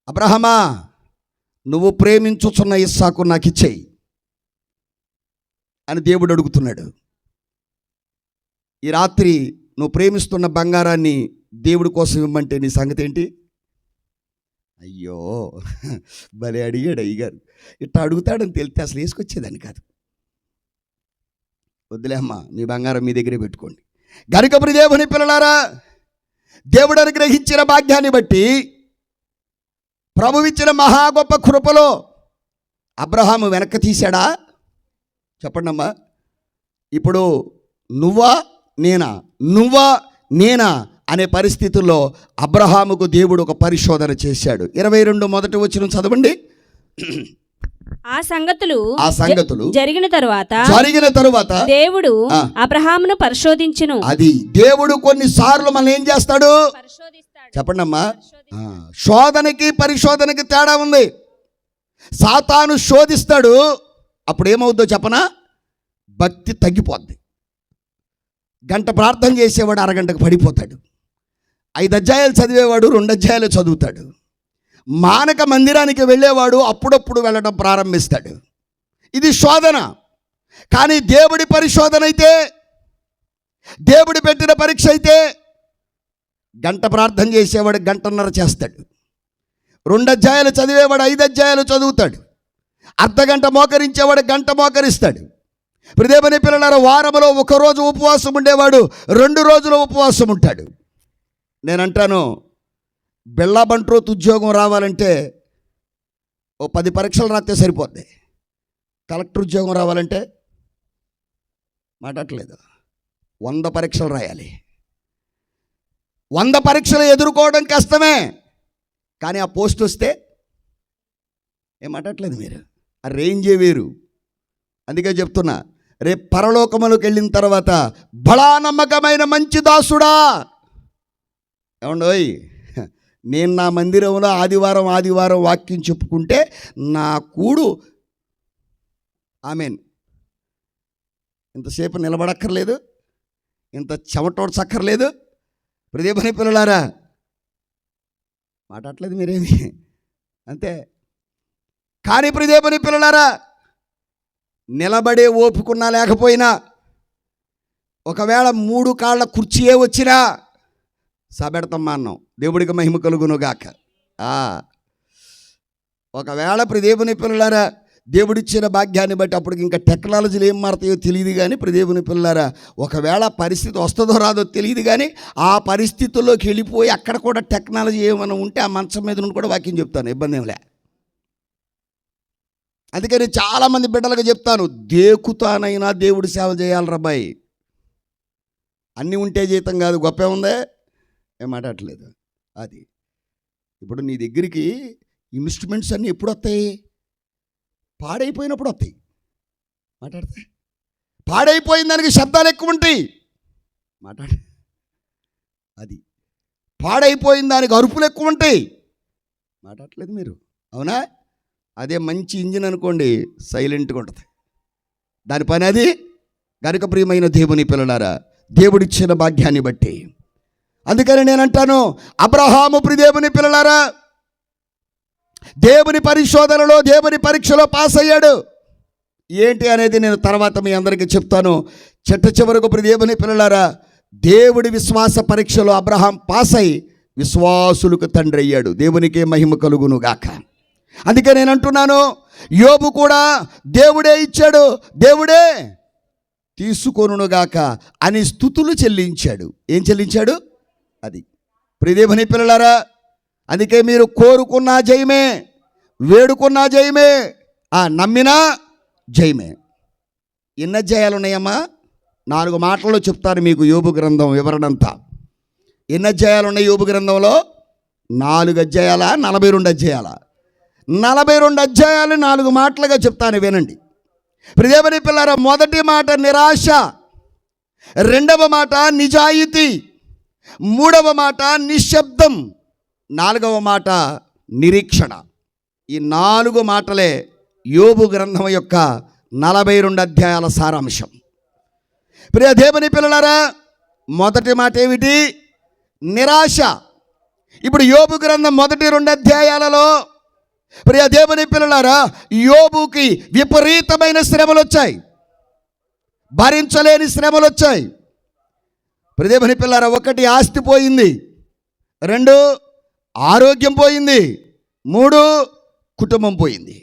అబ్రహమా, నువ్వు ప్రేమించుచున్న ఇస్సాకు నాకు ఇచ్చేయి అని దేవుడు అడుగుతున్నాడు. ఈ రాత్రి నువ్వు ప్రేమిస్తున్న బంగారాన్ని దేవుడి కోసం ఇవ్వమంటే నీ సంగతి ఏంటి? అయ్యో, భలే అడిగాడు అయ్యగారు. ఇట్లా అడుగుతాడని తెలిస్తే అసలు వేసుకొచ్చేదాన్ని కాదు. వద్దులే అమ్మా, మీ బంగారం మీ దగ్గరే పెట్టుకోండి. గనుక దేవుని పిల్లలారా, దేవుడు అనుగ్రహించిన భాగ్యాన్ని బట్టి, ప్రభువిచ్చిన మహా గొప్ప కృపలో అబ్రహాము వెనక్కి తీశాడా? చెప్పండి అమ్మా. ఇప్పుడు నువ్వా నేనా అనే పరిస్థితుల్లో అబ్రహాముకు దేవుడు ఒక పరిశోధన చేశాడు. 22 మొదటి వచనం చదవండి. ఆ సంగతులు జరిగిన తరువాత దేవుడు అబ్రహామును పరిశోధించును. అది దేవుడు కొన్నిసార్లు మనం ఏం చేస్తాడు? చెప్పండి అమ్మా. శోధనకి పరిశోధనకి తేడా ఉంది. సాతాను శోధిస్తాడు, అప్పుడు ఏమవుద్దో చెప్పనా? భక్తి తగ్గిపోద్ది. గంట ప్రార్థన చేసేవాడు అరగంటకు పడిపోతాడు. 5 అధ్యాయాలు చదివేవాడు 2 అధ్యాయాలు చదువుతాడు. మానక మందిరానికి వెళ్ళేవాడు అప్పుడప్పుడు వెళ్ళడం ప్రారంభిస్తాడు. ఇది శోధన. కానీ దేవుడి పరిశోధన అయితే, దేవుడి పెట్టిన పరీక్ష అయితే, గంట ప్రార్థన చేసేవాడు గంటన్నర చేస్తాడు. 2 అధ్యాయాలు చదివేవాడు 5 అధ్యాయాలు చదువుతాడు. అర్ధగంట మోకరించేవాడు గంట మోకరిస్తాడు. దేవుని పిల్లలారా, వారంలో 1 రోజు ఉపవాసం ఉండేవాడు 2 రోజులు ఉపవాసం ఉంటాడు. నేనంటాను, బిళ్ళా బంట్రోత్ ఉద్యోగం రావాలంటే ఓ 10 పరీక్షలు రాస్తే సరిపోద్ది. కలెక్టర్ ఉద్యోగం రావాలంటే మాట్లాడలేదు, 100 పరీక్షలు రాయాలి. 100 పరీక్షలు ఎదుర్కోవడం కష్టమే, కానీ ఆ పోస్ట్ వస్తే ఏం మాట్లాడలేదు మీరు. ఆ రేంజే వేరు. అందుకే చెప్తున్నా, రేపు పరలోకములకు వెళ్ళిన తర్వాత, బడా నమ్మకమైన మంచి దాసుడా, ఏమండోయ్, నేను నా మందిరంలో ఆదివారం వాక్యం చెప్పుకుంటే నా కూడు ఆమెన్ ఇంతసేపు నిలబడక్కర్లేదు, ఇంత చెమటోడ్చక్కర్లేదు. దేవుని పిల్లలారా, మాట్లాడలేదు మీరేమి, అంతే. కానీ దేవుని పిల్లలారా, నిలబడే ఓపుకున్నా లేకపోయినా, ఒకవేళ 3 కాళ్ళ కుర్చీయే వచ్చినా సబెడతాం అన్నాం. దేవుడికి మహిమ కలుగునుగాక. ఒకవేళ దేవుని పిల్లలారా, దేవుడిచ్చిన భాగ్యాన్ని బట్టి అప్పటికి ఇంకా టెక్నాలజీలు ఏం మారుతాయో తెలియదు, కానీ దేవుని పిల్లలారా, ఒకవేళ పరిస్థితి వస్తుందో రాదో తెలియదు, కానీ ఆ పరిస్థితుల్లోకి వెళ్ళిపోయి అక్కడ కూడా టెక్నాలజీ ఏమైనా ఉంటే ఆ మంచం మీద నుండి కూడా వాక్యం చెప్తాను, ఇబ్బంది ఏంలే. అందుకని చాలామంది బిడ్డలకు చెప్తాను, దేకుతానైనా దేవుడి సేవ చేయాలి రబ్బాయి. అన్నీ ఉంటే జీతం కాదు, గొప్పే ఉందే, ఏం మాట్లాడట్లేదు. అది ఇప్పుడు నీ దగ్గరికి ఇన్స్ట్రుమెంట్స్ అన్నీ ఎప్పుడు వస్తాయి? పాడైపోయినప్పుడు వస్తాయి. మాట్లాడితే పాడైపోయిన దానికి శబ్దాలు ఎక్కువ ఉంటాయి. అది పాడైపోయిన దానికి అరుపులు ఎక్కువ ఉంటాయి. మాట్లాడలేదు మీరు, అవునా? అదే మంచి ఇంజిన్ అనుకోండి, సైలెంట్గా ఉంటుంది దాని పని అది. గనుక ప్రియమైన దేవుని పిల్లలారా, దేవుడిచ్చిన భాగ్యాన్ని బట్టి, అందుకని నేను అంటాను, అబ్రహాము దేవుని పిల్లలారా దేవుని పరిశోధనలో, దేవుని పరీక్షలో పాస్ అయ్యాడు. ఏంటి అనేది నేను తర్వాత మీ అందరికీ చెప్తాను. చివరకు దేవుని పిల్లలారా, దేవుడి విశ్వాస పరీక్షలో అబ్రహాం పాస్ అయి విశ్వాసులకు తండ్రి అయ్యాడు. దేవునికే మహిమ కలుగును గాక. అందుకే నేను అంటున్నాను, యోబు కూడా దేవుడే ఇచ్చాడు, దేవుడే తీసుకొనుగాక అని స్తుతులు చెల్లించాడు. ఏం చెల్లించాడు? అది ప్రియదేవుని పిల్లలారా, అందుకే మీరు కోరుకున్నా జయమే, వేడుకున్నా జయమే, నమ్మినా జయమే. ఎన్ని అధ్యాయాలు ఉన్నాయమ్మా? 4 మాటల్లో చెప్తారు మీకు యోబు గ్రంథం వివరణంతా. ఎన్ని అధ్యాయాలు ఉన్నాయి యోబు గ్రంథంలో? 4 అధ్యాయాల, 42 అధ్యాయాల? 42 అధ్యాయాలు 4 మాటలుగా చెప్తాను, వినండి. ప్రియదేవుని పిల్లలారా, మొదటి మాట నిరాశ, రెండవ మాట నిజాయితీ, మూడవ మాట నిశ్శబ్దం, 4వ మాట నిరీక్షణ. ఈ 4 మాటలే యోబు గ్రంథం యొక్క 42 అధ్యాయాల సారాంశం. ప్రియ దేవుని పిల్లలారా, మొదటి మాట ఏమిటి? నిరాశ. ఇప్పుడు యోబు గ్రంథం మొదటి 2 అధ్యాయాలలో ప్రియ దేవుని పిల్లలారా, యోబుకి విపరీతమైన శ్రమలు వచ్చాయి, భరించలేని శ్రమలు వచ్చాయి. ప్రియ దేవుని పిల్లలారా, 1 ఆస్తి పోయింది, 2 ఆరోగ్యం పోయింది, 3 కుటుంబం పోయింది.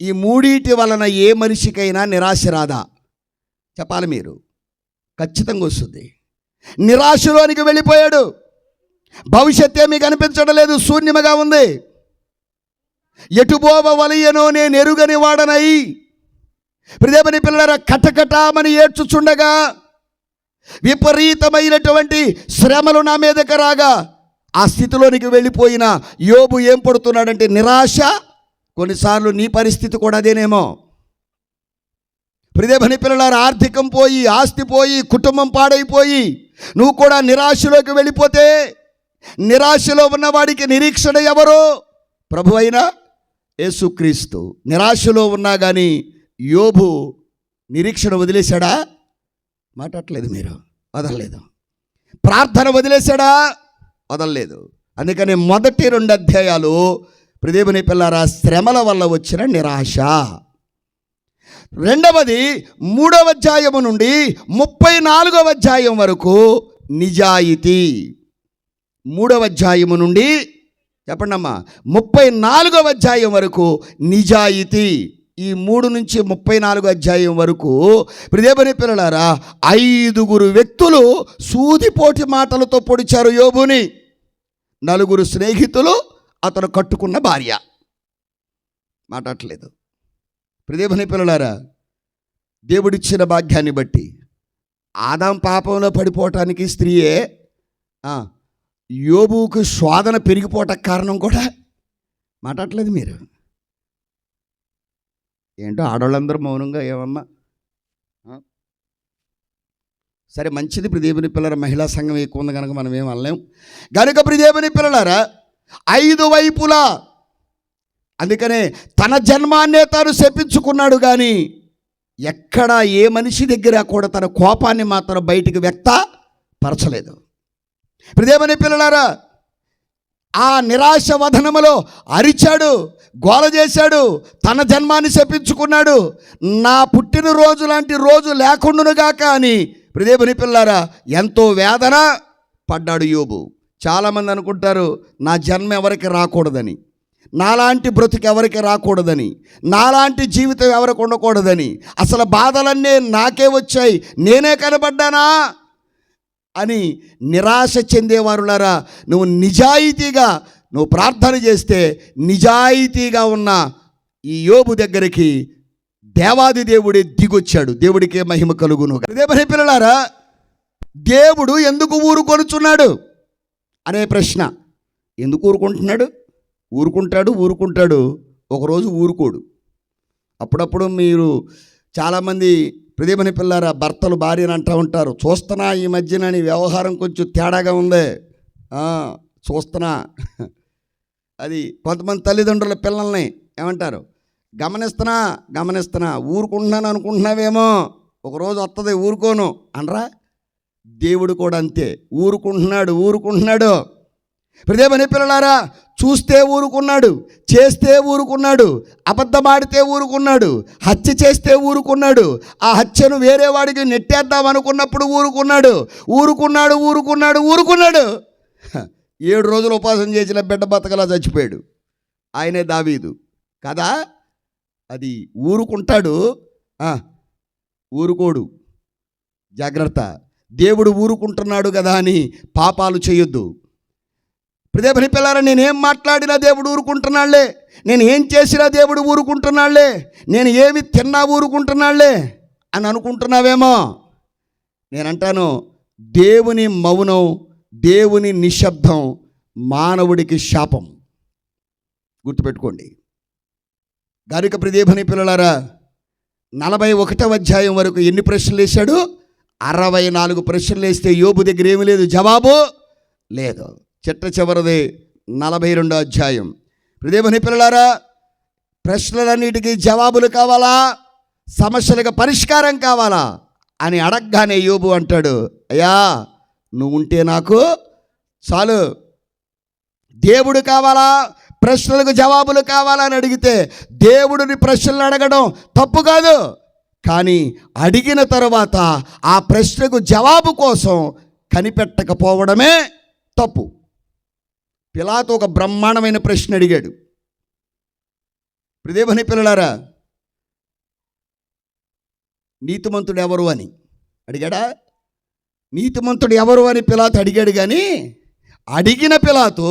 ఈ 3 వలన ఏ మనిషికైనా నిరాశ రాదా? చెప్పాలి మీరు. ఖచ్చితంగా వస్తుంది. నిరాశలోనికి వెళ్ళిపోయాడు. భవిష్యత్ ఏమీ కనిపించడం లేదు, శూన్యముగా ఉంది. ఎటుబోవ వలయనో నేను ఎరుగని వాడనై, ప్రియదేవుని పిల్లలారా, కటకటామని ఏడ్చుచుండగా విపరీతమైనటువంటి శ్రమలు నా మీదకి రాగా ఆ స్థితిలోనికి వెళ్ళిపోయిన యోబు ఏం పడుతున్నాడంటే నిరాశ. కొన్నిసార్లు నీ పరిస్థితి కూడా అదేనేమో. ప్రియదేవుని పిల్లలారా, ఆర్థికం పోయి, ఆస్తి పోయి, కుటుంబం పాడైపోయి నువ్వు కూడా నిరాశలోకి వెళ్ళిపోతే, నిరాశలో ఉన్నవాడికి నిరీక్షణ ఎవరు? ప్రభు అయిన యేసుక్రీస్తు. నిరాశలో ఉన్నా కానీ యోబు నిరీక్షణ వదిలేశాడా? మాట్లాడలేదు మీరు, వదలలేదు. ప్రార్థన వదిలేశాడా? వదలలేదు. అందుకని మొదటి 2 అధ్యాయాలు ప్రియదేవుని పిల్లలారా శ్రమల వల్ల వచ్చిన నిరాశ. రెండవది 3వ అధ్యాయము నుండి 34వ అధ్యాయం వరకు నిజాయితీ. 3వ అధ్యాయము నుండి చెప్పండి అమ్మా, 34వ అధ్యాయం వరకు నిజాయితీ. ఈ 3 నుంచి 34 అధ్యాయం వరకు ప్రియదేవుని పిల్లలారా 5 వ్యక్తులు సూదిపోటి మాటలతో పొడిచారు యోబుని. 4 స్నేహితులు, అతను కట్టుకున్న భార్య. మాట్లాడలేదు. ప్రియదేవుని పిల్లలారా, దేవుడిచ్చిన భాగ్యాన్ని బట్టి ఆదాం పాపంలో పడిపోవటానికి స్త్రీయే యోబుకు శోధన పెరిగిపోవటానికి కారణం కూడా. మాట్లాడలేదు మీరు. ఏంటో ఆడవాళ్ళందరూ మౌనంగా ఏమమ్మా? సరే మంచిది. ప్రియదేవుని పిల్లల మహిళా సంఘం ఎక్కువ ఉంది కనుక మనం ఏం అనలేం. కనుక ప్రియదేవుని పిల్లలారా 5 వైపులా, అందుకనే తన జన్మాన్నే తాను శపించుకున్నాడు. కానీ ఎక్కడ ఏ మనిషి దగ్గర కూడా తన కోపాన్ని మాత్రం బయటికి వ్యక్తపరచలేదు. ప్రియదేవుని పిల్లలారా, ఆ నిరాశ వదనములో అరిచాడు, గోల చేశాడు, తన జన్మాన్ని శపించుకున్నాడు. నా పుట్టినరోజు లాంటి రోజు లేకుండానుగాక అని ప్రియదేవుని పిల్లలారా ఎంతో వేదన పడ్డాడు యోబు. చాలామంది అనుకుంటారు నా జన్మ ఎవరికి రాకూడదని, నాలాంటి బ్రతుకు ఎవరికి రాకూడదని, నాలాంటి జీవితం ఎవరికి ఉండకూడదని, అసలు బాధలన్నీ నాకే వచ్చాయి, నేనే కనబడ్డానా అని నిరాశ చెందేవారులారా, నువ్వు నిజాయితీగా నువ్వు ప్రార్థన చేస్తే నిజాయితీగా ఉన్న ఈ యోబు దగ్గరికి దేవాది దేవుడే దిగొచ్చాడు. దేవుడికే మహిమ కలుగును. దేవుని పిల్లలారా, దేవుడు ఎందుకు ఊరుకొనుచున్నాడు అనే ప్రశ్న. ఎందుకు ఊరుకుంటున్నాడు? ఊరుకుంటాడు, ఒకరోజు ఊరుకోడు. అప్పుడప్పుడు మీరు చాలామంది ప్రియదేవుని పిల్లారా భర్తలు భార్యను అంటూ ఉంటారు, చూస్తున్నా ఈ మధ్యన నీ వ్యవహారం కొంచెం తేడాగా ఉంది, చూస్తున్నా. అది కొంతమంది తల్లిదండ్రుల పిల్లల్ని ఏమంటారు, గమనిస్తున్నా ఊరుకుంటున్నాను అనుకుంటున్నావేమో, ఒకరోజు వస్తుంది ఊరుకోను అనరా. దేవుడు కూడా అంతే, ఊరుకుంటున్నాడు. ప్రియమైన పిల్లలారా, చూస్తే ఊరుకున్నాడు, చేస్తే ఊరుకున్నాడు, అబద్ధమాడితే ఊరుకున్నాడు, హత్య చేస్తే ఊరుకున్నాడు, ఆ హత్యను వేరే వాడికి నెట్టేద్దాం అనుకున్నప్పుడు ఊరుకున్నాడు. 7 రోజులు ఉపవాసం చేసిన బిడ్డ బతకలా చచ్చిపోయాడు. ఆయనే దావీదు కదా. అది ఊరుకుంటాడు, ఊరుకోడు. జాగ్రత్త. దేవుడు ఊరుకుంటున్నాడు కదా అని పాపాలు చేయొద్దు. ప్రియమైన పిల్లారా, నేనేం మాట్లాడినా దేవుడు ఊరుకుంటున్నాళ్లే, నేను ఏం చేసినా దేవుడు ఊరుకుంటున్నాళ్లే, నేను ఏమి తిన్నా ఊరుకుంటున్నాళ్లే అని అనుకుంటున్నావేమో. నేనంటాను, దేవుని మౌనం, దేవుని నిశ్శబ్దం మానవుడికి శాపం. గుర్తుపెట్టుకోండి. గనుక ప్రియమైన పిల్లలారా, 41వ అధ్యాయం వరకు ఎన్ని ప్రశ్నలు వేశాడు? 64 ప్రశ్నలు వేస్తే యోబు దగ్గర ఏమీ లేదు, జవాబు లేదు. చివరిది 42వ అధ్యాయం. ప్రియమైన పిల్లలారా, ప్రశ్నలన్నిటికీ జవాబులు కావాలా, సమస్యలకు పరిష్కారం కావాలా అని అడగగానే యోబు అంటాడు, అయ్యా నువ్వు ఉంటే నాకు చాలు. దేవుడు కావాలా, ప్రశ్నలకు జవాబులు కావాలా అని అడిగితే దేవుడిని ప్రశ్నలు అడగడం తప్పు కాదు, కానీ అడిగిన తర్వాత ఆ ప్రశ్నకు జవాబు కోసం కనిపెట్టకపోవడమే తప్పు. పిలాతు ఒక బ్రహ్మాండమైన ప్రశ్న అడిగాడు. ప్రియమైన పిల్లలారా, నీతిమంతుడు ఎవరు అని అడిగాడా? నీతిమంతుడు ఎవరు అని పిలాతు అడిగాడు, కానీ అడిగిన పిలాతు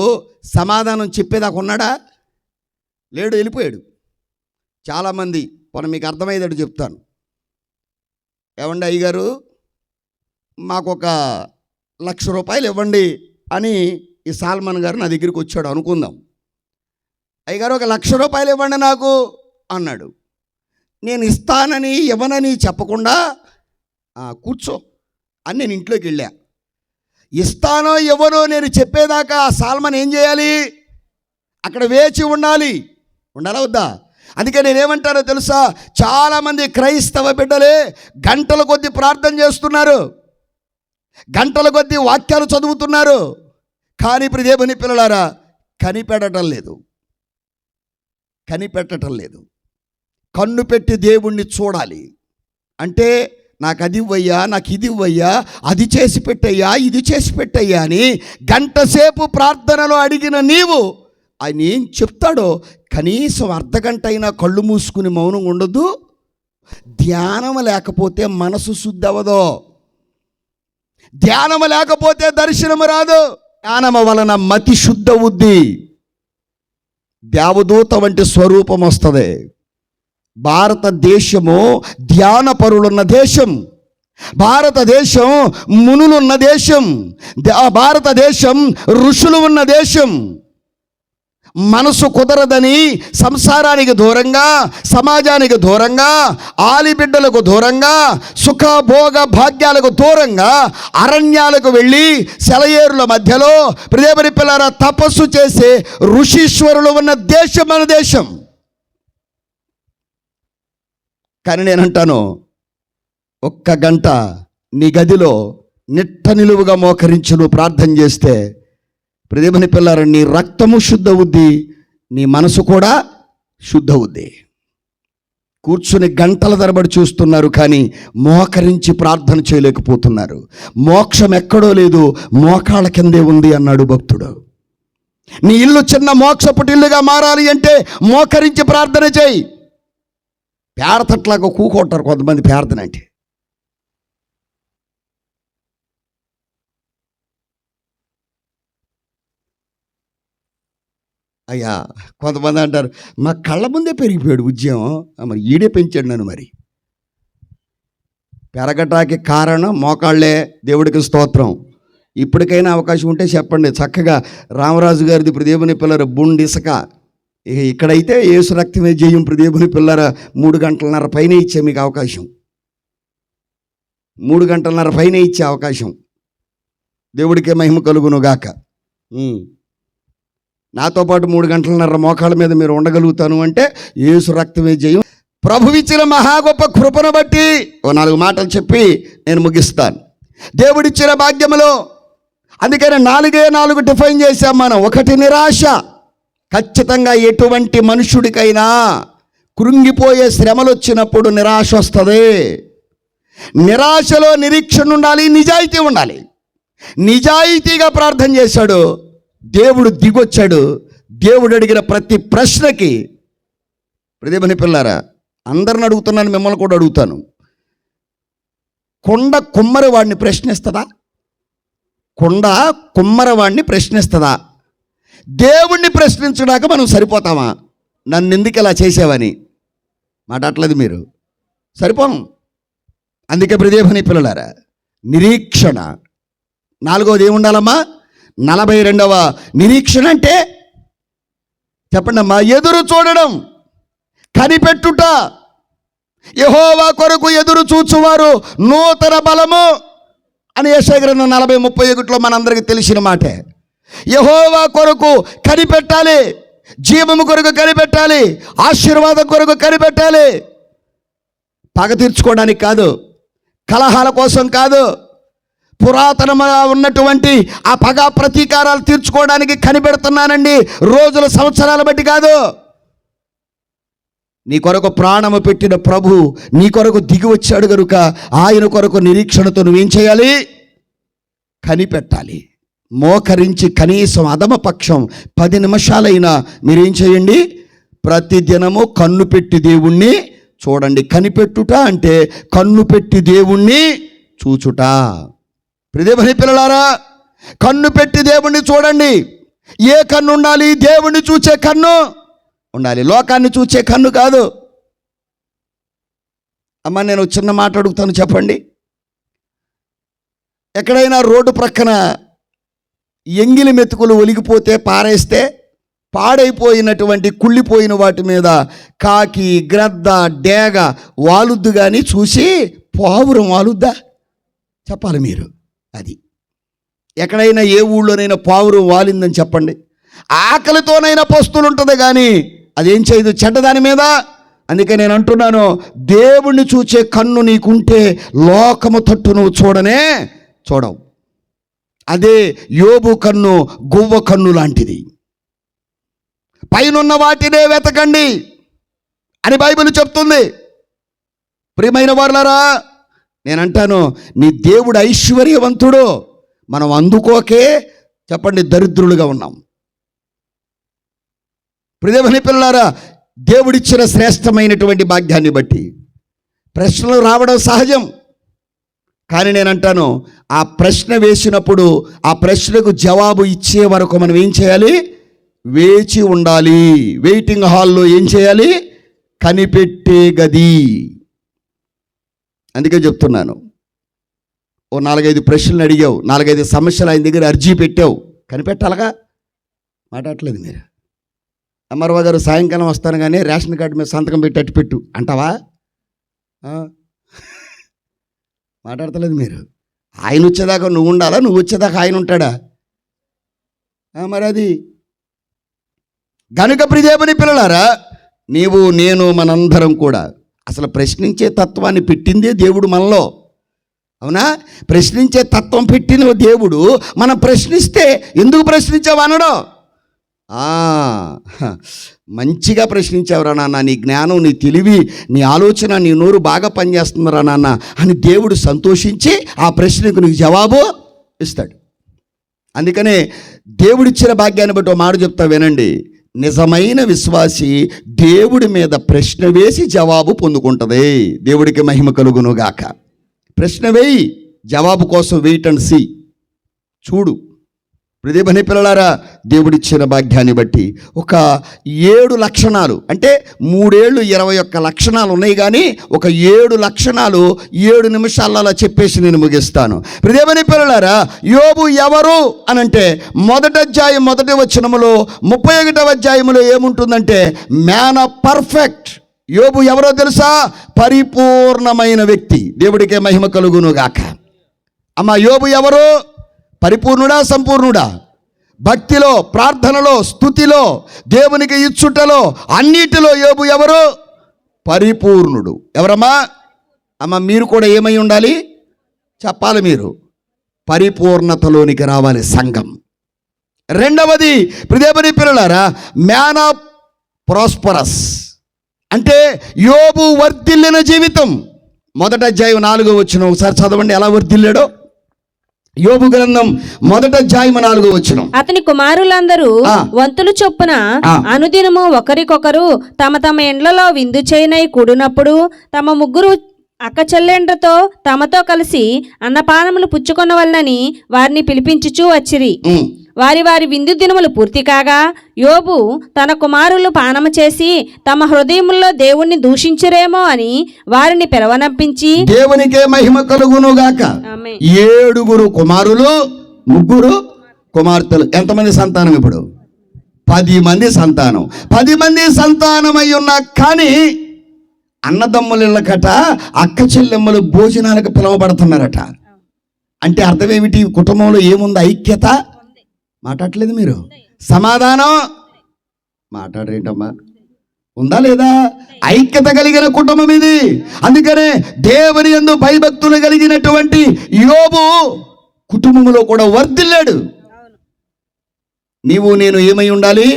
సమాధానం చెప్పేదాకా ఉన్నాడా? లేడు, వెళ్ళిపోయాడు. చాలామంది మీకు అర్థమయ్యేటట్టు చెప్తాను. ఏమండి అయ్యగారు, మాకు ఒక ₹1,00,000 ఇవ్వండి అని ఈ సాల్మన్ గారు నా దగ్గరికి వచ్చాడు అనుకుందాం. అయ్యగారు ఒక ₹1,00,000 ఇవ్వండి నాకు అన్నాడు. నేను ఇస్తానని ఇవ్వనని చెప్పకుండా కూర్చో అని నేను ఇంట్లోకి వెళ్ళా. ఇస్తానో ఇవ్వనో నేను చెప్పేదాకా ఆ సాల్మన్ ఏం చేయాలి? అక్కడ వేచి ఉండాలా వద్దా? అందుకే నేనేమంటానో తెలుసా, చాలామంది క్రైస్తవ బిడ్డలే గంటల కొద్దీ ప్రార్థన చేస్తున్నారు, గంటల కొద్దీ వాక్యాలు చదువుతున్నారు, కానీ ఇప్పుడు దేవుని పిల్లలారా కనిపెట్టడం లేదు. కన్ను పెట్టి దేవుణ్ణి చూడాలి. అంటే నాకు అది ఇవ్వయ్యా, నాకు ఇది ఇవ్వయ్యా, అది చేసి పెట్టయ్యా, ఇది చేసి పెట్టయ్యా అని గంటసేపు ప్రార్థనలో అడిగిన నీవు ఆయన ఏం చెప్తాడో కనీసం అర్ధగంట అయినా కళ్ళు మూసుకుని మౌనం ఉండదు. ధ్యానం లేకపోతే మనసు శుద్ధి అవ్వదు, ధ్యానము లేకపోతే దర్శనము రాదు, జ్ఞానము వలన మతి శుద్ధ అవుద్ది, దేవదూత వంటి స్వరూపం వస్తుంది. భారతదేశము ధ్యానపరులున్న దేశం, భారతదేశం మునులున్న దేశం, భారతదేశం ఋషులు ఉన్న దేశం. మనసు కుదరదని సంసారానికి దూరంగా, సమాజానికి దూరంగా, ఆలిబిడ్డలకు దూరంగా, సుఖభోగ భాగ్యాలకు దూరంగా అరణ్యాలకు వెళ్ళి సెలయేరుల మధ్యలో ప్రియమైన పిల్లలారా తపస్సు చేసే ఋషీశ్వరులు ఉన్న దేశం మన దేశం. కానీ నేనంటాను, 1 గంట నీ గదిలో నిట్ట నిలువుగా మోకరించి నువ్వు ప్రార్థన చేస్తే ప్రియమైన పిల్లారా నీ రక్తము శుద్ధ అవుద్ది, నీ మనసు కూడా శుద్ధ అవుద్ది. కూర్చుని గంటల తరబడి చూస్తున్నారు, కానీ మోకరించి ప్రార్థన చేయలేకపోతున్నారు. మోక్షం ఎక్కడో లేదు, మోకాళ్ళ కిందే ఉంది అన్నాడు భక్తుడు. నీ ఇల్లు చిన్న మోక్షపుటి ఇల్లుగా మారాలి అంటే మోకరించి ప్రార్థన చేయి. పేడతట్లాగా కూకొంటారు కొంతమంది ప్రార్థన అంటే. అయ్యా కొంతమంది అంటారు, మా కళ్ళ ముందే పెరిగిపోయాడు ఉద్యమం, మరి ఈడే పెంచాడు నన్ను. మరి పెరగటానికి కారణం మోకాళ్ళే. దేవుడికి స్తోత్రం. ఇప్పటికైనా అవకాశం ఉంటే చెప్పండి. చక్కగా రామరాజు గారిది ఇప్పుడు దేవుని పిల్లర బుండిసక, ఇక్కడైతే యేసు రక్తమే జయం దేవుని పిల్లర 3 గంటలన్నర పైన ఇచ్చే మీకు అవకాశం, 3 గంటలన్నర పైన ఇచ్చే అవకాశం. దేవుడికే మహిమ కలుగును గాక. నాతో పాటు 3 గంటలన్నర మోకాళ్ళ మీద మీరు ఉండగలుగుతాను అంటే యేసు రక్తమే జయం. ప్రభువిచ్చిన మహా గొప్ప కృపను బట్టి ఓ 4 మాటలు చెప్పి నేను ముగిస్తాను. దేవుడిచ్చిన భాగ్యములో అందుకని 4 డిఫైన్ చేశాం మనం. 1 నిరాశ. ఖచ్చితంగా ఎటువంటి మనుషుడికైనా కృంగిపోయే శ్రమలు వచ్చినప్పుడు నిరాశ వస్తుంది. నిరాశలో నిరీక్షణ ఉండాలి, నిజాయితీ ఉండాలి. నిజాయితీగా ప్రార్థన చేశాడు, దేవుడు దిగొచ్చాడు. దేవుడు అడిగిన ప్రతి ప్రశ్నకి దేవుని పిల్లారా, అందరిని అడుగుతున్నాను, మిమ్మల్ని కూడా అడుగుతాను. కొండ కుమ్మరివాడిని ప్రశ్నిస్తుందా? కొండ కుమ్మరివాడిని ప్రశ్నిస్తుందా? దేవుణ్ణి ప్రశ్నించడానికి మనం సరిపోతామా? నన్ను ఎందుకు ఇలా చేసావని మాట్లాడలేదు మీరు, సరిపోం. అందుకే దేవుని పిల్లలారా, నిరీక్షణ. 4వది ఏముండాలమ్మా? 42వ నిరీక్షణ అంటే చెప్పండి అమ్మా. ఎదురు చూడడం, కనిపెట్టుట. యెహోవా కొరకు ఎదురు చూచువారు నూతన బలము అని యెషయా గ్రంథం 40:31లో మనందరికీ తెలిసిన మాటే. యెహోవా కొరకు కనిపెట్టాలి, జీవము కొరకు కనిపెట్టాలి, ఆశీర్వాదం కొరకు కనిపెట్టాలి. పగ తీర్చుకోవడానికి కాదు, కలహాల కోసం కాదు, పురాతనముగా ఉన్నటువంటి ఆ పగ ప్రతీకారాలు తీర్చుకోవడానికి కనిపెడుతున్నానండి, రోజుల సంవత్సరాల బట్టి కాదు. నీ కొరకు ప్రాణము పెట్టిన ప్రభు నీ కొరకు దిగి వచ్చాడు కనుక ఆయన కొరకు నిరీక్షణతో నువ్వేం చేయాలి? కనిపెట్టాలి. మోకరించి కనీసం అధమపక్షం 10 నిమిషాలైనా మీరేం చేయండి? ప్రతిదినము కన్ను పెట్టి దేవుణ్ణి చూడండి. కనిపెట్టుట అంటే కన్ను పెట్టి దేవుణ్ణి చూచుట. ప్రియమైన పిల్లలారా, కన్ను పెట్టి దేవుణ్ణి చూడండి. ఏ కన్ను ఉండాలి? దేవుణ్ణి చూచే కన్ను ఉండాలి, లోకాన్ని చూచే కన్ను కాదు. అమ్మ, నేను చిన్న మాట అడుగుతాను, చెప్పండి. ఎక్కడైనా రోడ్డు ప్రక్కన ఎంగిలి మెతుకులు ఒలిగిపోతే పారేస్తే పాడైపోయినటువంటి కుళ్ళిపోయిన వాటి మీద కాకి, గ్రద్ద, డేగ వాలుద్దు కానీ చూసి పావురం వాలుద్దా? చెప్పాలి మీరు. అది ఎక్కడైనా ఏ ఊళ్ళోనైనా పావురం వాలిందని చెప్పండి. ఆకలితోనైనా పస్తులు ఉంటుంది కానీ అదేం చేయదు చెడ్డదాని మీద. అందుకే నేను అంటున్నాను, దేవుణ్ణి చూచే కన్ను నీకుంటే లోకము తట్టు నువ్వు చూడవు. అదే యోబు కన్ను గువ్వ కన్ను లాంటిది. పైనున్న వాటినే వెతకండి అని బైబిల్ చెప్తుంది. ప్రియమైన వారలారా, నేనంటాను, నీ దేవుడు ఐశ్వర్యవంతుడు, మనం అందుకోకే చెప్పండి దరిద్రులుగా ఉన్నాం. ప్రియమైన పిల్లలారా, దేవుడిచ్చిన శ్రేష్టమైనటువంటి భాగ్యాన్ని బట్టి ప్రశ్నలు రావడం సహజం. కానీ నేనంటాను, ఆ ప్రశ్న వేసినప్పుడు ఆ ప్రశ్నకు జవాబు ఇచ్చే వరకు మనం ఏం చేయాలి? వేచి ఉండాలి. వెయిటింగ్ హాల్లో ఏం చేయాలి? కనిపెట్టే గది. అందుకే చెప్తున్నాను, ఓ 4-5 ప్రశ్నలు అడిగావు, 4-5 సమస్యలు ఆయన దగ్గర అర్జీ పెట్టావు, కనిపెట్టాలగా. మాట్లాడట్లేదు మీరు. అమర్రావు గారు సాయంకాలం వస్తాను కానీ రేషన్ కార్డు మీద సంతకం పెట్టి పెట్టు అంటావా? మాట్లాడతలేదు మీరు. ఆయన వచ్చేదాకా నువ్వు ఉండాలా, నువ్వు వచ్చేదాకా ఆయన ఉంటాడా? మరి అది గనుక ప్రియదేవుని పిల్లలారా, నీవు నేను మనందరం కూడా అసలు ప్రశ్నించే తత్వాన్ని పెట్టిందే దేవుడు మనలో. అవునా? ప్రశ్నించే తత్వం పెట్టిన దేవుడు మనం ప్రశ్నిస్తే ఎందుకు ప్రశ్నించావు అనడం. మంచిగా ప్రశ్నించావురా నాన్న, నీ జ్ఞానం, నీ తెలివి, నీ ఆలోచన, నీ నోరు బాగా పనిచేస్తుందిరా నాన్న అని దేవుడు సంతోషించి ఆ ప్రశ్నకు నీకు జవాబు ఇస్తాడు. అందుకనే దేవుడిచ్చిన భాగ్యాన్ని బట్టి ఒక మాట చెప్తా వినండి. నిజమైన విశ్వాసి దేవుడి మీద ప్రశ్న వేసి జవాబు పొందుకుంటుంది. దేవుడికి మహిమ కలుగునుగాక. ప్రశ్న వేయి, జవాబు కోసం వెయిట్ అండ్ సీ. చూడు. ప్రియమైన పిల్లలారా, దేవుడిచ్చిన భాగ్యాన్ని బట్టి ఒక 7 లక్షణాలు, అంటే 3 ఏళ్ళు 21 లక్షణాలు ఉన్నాయి, కానీ ఒక 7 లక్షణాలు 7 నిమిషాలలో చెప్పేసి నేను ముగిస్తాను. ప్రియమైన పిల్లలారా, యోబు ఎవరు అనంటే 1వ అధ్యాయం 1వ వచనములో 31వ అధ్యాయములో ఏముంటుందంటే మ్యాన్ ఆఫ్ పర్ఫెక్ట్. యోబు ఎవరో తెలుసా? పరిపూర్ణమైన వ్యక్తి. దేవుడికే మహిమ కలుగునుగాక. అమ్మ, యోబు ఎవరు? పరిపూర్ణుడా, సంపూర్ణుడా? భక్తిలో, ప్రార్థనలో, స్తుతిలో, దేవునికి ఇచ్చుటలో, అన్నిటిలో యోబు ఎవరు? పరిపూర్ణుడు. ఎవరమ్మా? అమ్మ, మీరు కూడా ఏమై ఉండాలి చెప్పాలి. మీరు పరిపూర్ణతలోనికి రావాలి సంఘం. రెండవది దేవుని పిల్లలారా, మ్యాన్ ఆఫ్ ప్రాస్పరస్ అంటే యోబు వర్ధిల్లిన జీవితం. మొదటి అధ్యాయం 4వ వచనం ఒకసారి చదవండి, ఎలా వర్ధిల్లాడో. యోబు గ్రంథం మొదటి అధ్యాయం 4వ వచనం. అతని కుమారులందరూ వంతులు చొప్పున అనుదినము ఒకరికొకరు తమ తమ ఎండ్లలో విందు చేయనై కూడినప్పుడు తమ ముగ్గురు అక్క చెల్లెండ్రతో తమతో కలిసి అన్నపానములు పుచ్చుకొనవలనని వారిని పిలిపించుచూ వచ్చిరి. వారి వారి విందు దినములు పూర్తి కాగా యోబు తన కుమారులు పానము చేసి తమ హృదయముల్లో దేవుణ్ణి దూషించురేమో అని వారిని పిలవనంపించి, దేవునికే మహిమ కలుగునుగాక. 7 కుమారులు, 3 కుమార్తెలు. ఎంతమంది సంతానం ఇప్పుడు? 10 మంది సంతానం. 10 మంది సంతానం అయి ఉన్నా కానీ అన్నదమ్ములకట, అక్క చెల్లెమ్మలు భోజనాలకు పిలువబడుతున్నారట. అంటే అర్థం ఏమిటి? కుటుంబంలో ఏముంది? ఐక్యత. మాట్లాడలేదు మీరు? సమాధానం మాట్లాడరేంటమ్మా? ఉందా లేదా? ఐక్యత కలిగిన కుటుంబం ఇది. అందుకనే దేవుని యందు భయభక్తులు కలిగినటువంటి యోబు కుటుంబంలో కూడా వర్ధిల్లాడు. నీవు నేను ఏమై ఉండాలి?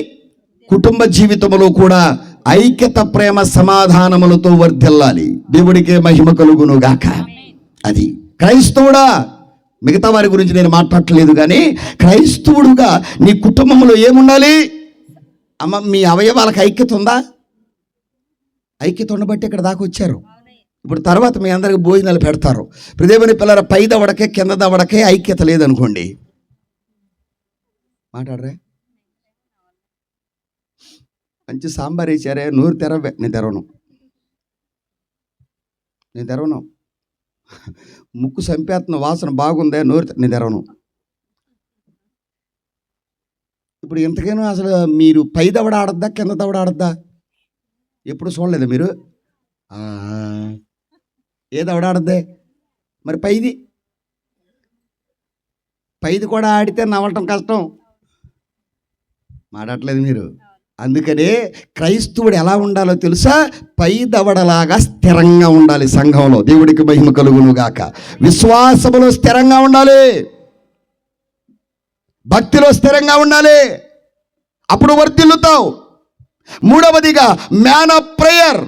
కుటుంబ జీవితంలో కూడా ఐక్యత, ప్రేమ, సమాధానములతో వర్ధిల్లాలి. దేవుడికే మహిమ కలుగును గాక. అది క్రైస్తవుడా. మిగతా వారి గురించి నేను మాట్లాడట్లేదు, కానీ క్రైస్తవుడుగా నీ కుటుంబంలో ఏముండాలి? అమ్మ, మీ అవయవాలకు ఐక్యత ఉందా? ఐక్యత ఉండబట్టి ఇక్కడ దాకా వచ్చారు. ఇప్పుడు తర్వాత మీ అందరికి భోజనాలు పెడతారు. దేవుని పిల్లల పై దవడకే కింద దవడకే ఐక్యత లేదనుకోండి, మాట్లాడరే. మంచి సాంబార్ వేసారే, నూరు తెరవే. నేను తెరవను. ముక్కు సంపేతన వాసన బాగుందే, నేను తెరవను. ఇప్పుడు ఇంతకైనా అసలు మీరు పై దవడ ఆడద్దా, కింద దవడ ఆడద్దా? ఎప్పుడు చూడలేదా మీరు? ఏ దవడ ఆడద్దే? మరి పైది కూడా ఆడితే నవ్వటం కష్టం. మాట్లాడలేదు మీరు. అందుకనే క్రైస్తవుడు ఎలా ఉండాలో తెలుసా? పై దవడలాగా స్థిరంగా ఉండాలి సంఘంలో. దేవుడికి మహిమ కలుగును గాక. విశ్వాసములో స్థిరంగా ఉండాలి, భక్తిలో స్థిరంగా ఉండాలి, అప్పుడు వర్ధిల్లుతావు. మూడవదిగా మ్యాన్ ఆఫ్ ప్రేయర్.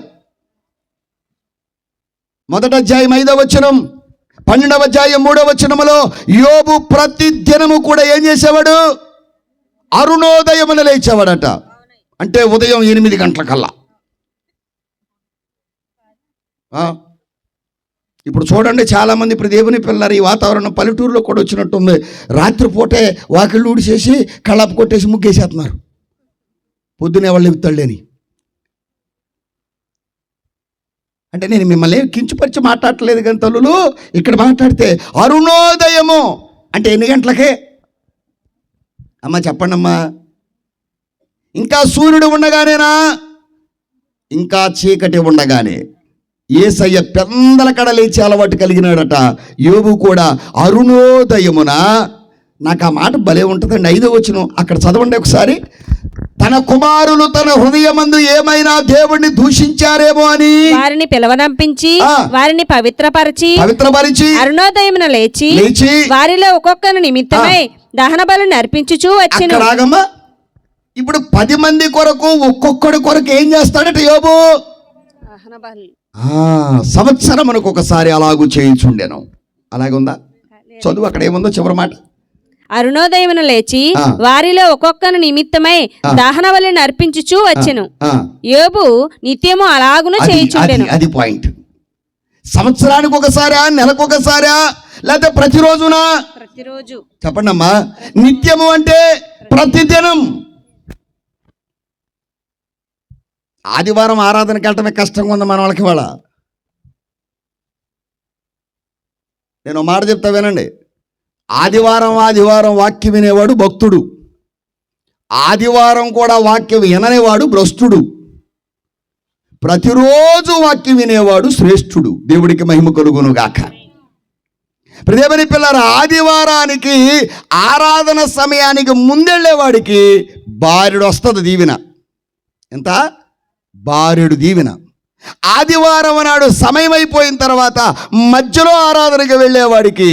మొదటి అధ్యాయం 5వ వచనం, 12వ అధ్యాయం 3వ వచనములో యోబు ప్రతి దినము కూడా ఏం చేసేవాడు? అరుణోదయమున లేచేవాడట. అంటే ఉదయం 8 గంటలకల్లా. ఇప్పుడు చూడండి, చాలామంది ఇప్పుడు దేవుని పిల్లలు ఈ వాతావరణం పల్లెటూరులో కూడా వచ్చినట్టుంది. రాత్రిపూటే వాకిళ్ళు ఊడిచేసి కళ్ళాపు కొట్టేసి ముగ్గేసేస్తున్నారు. పొద్దునే వాళ్ళు ఇస్తాళ్ళని. అంటే నేను మిమ్మల్ని కించుపరిచి మాట్లాడట్లేదు, కానీ తల్లులు ఇక్కడ మాట్లాడితే అరుణోదయము అంటే ఎన్ని గంటలకే? అమ్మ చెప్పండి అమ్మా. ఇంకా సూర్యుడు ఉండగానేనా? ఇంకా చీకటి ఉండగానే. యేసయ్య పెందల కడ లేచి అలవాటు కలిగినాడట. యోబు కూడా అరుణోదయమున. నాకు ఆ మాట భలే ఉంటుందండి. 5వ వచనం అక్కడ చదవండి ఒకసారి. తన కుమారులు తన హృదయమందు ఏమైనా దేవుణ్ణి దూషించారేమో అని వారిని పిలవనంపించి వారిని పవిత్రపరిచి అరుణోదయమున లేచి వారిలో ఒక్కొక్కరి నిమిత్తమై దహన బలుని అర్పించుచూ వచ్చెను. ఇప్పుడు 10 మంది కొరకు ఒక్కొక్కడి కొరకు ఏం చేస్తాడట యోబు? సంవత్సరమునకు ఒకసారి అలాగూ చేయించుండెను. అలాగే ఉందా? చదువు అక్కడ ఏముందో చివరి మాట. అరుణోదయమున లేచి వారిలో ఒక్కొక్కరి నిమిత్తమై దహన బలిని అర్పించుచూ వచ్చెను. యోబు నిత్యము అలాగును చేయించుండెను. అది పాయింట్. సంవత్సరానికి ఒకసారా, నెలకు ఒకసారా, లేకపోతే ప్రతిరోజునా? ప్రతిరోజు. చెప్పండి అమ్మా. నిత్యము అంటే ప్రతిదినం. ఆదివారం ఆరాధనకి వెళ్ళటమే కష్టంగా ఉంది మన వాళ్ళకి. వాళ్ళ నేను మాట చెప్తా వినండి. ఆదివారం వాక్యం వినేవాడు భక్తుడు, ఆదివారం కూడా వాక్యం విననేవాడు భ్రష్టుడు, ప్రతిరోజు వాక్యం వినేవాడు శ్రేష్ఠుడు. దేవుడికి మహిమ కలుగును గాక. దేవుని పిల్లల ఆదివారానికి ఆరాధన సమయానికి ముందెళ్ళేవాడికి భార్యడు వస్తుంది దీవెన. ఎంత? భార్యడు దీవెన. ఆదివారం నాడు సమయం అయిపోయిన తర్వాత మధ్యలో ఆరాధనకి వెళ్ళేవాడికి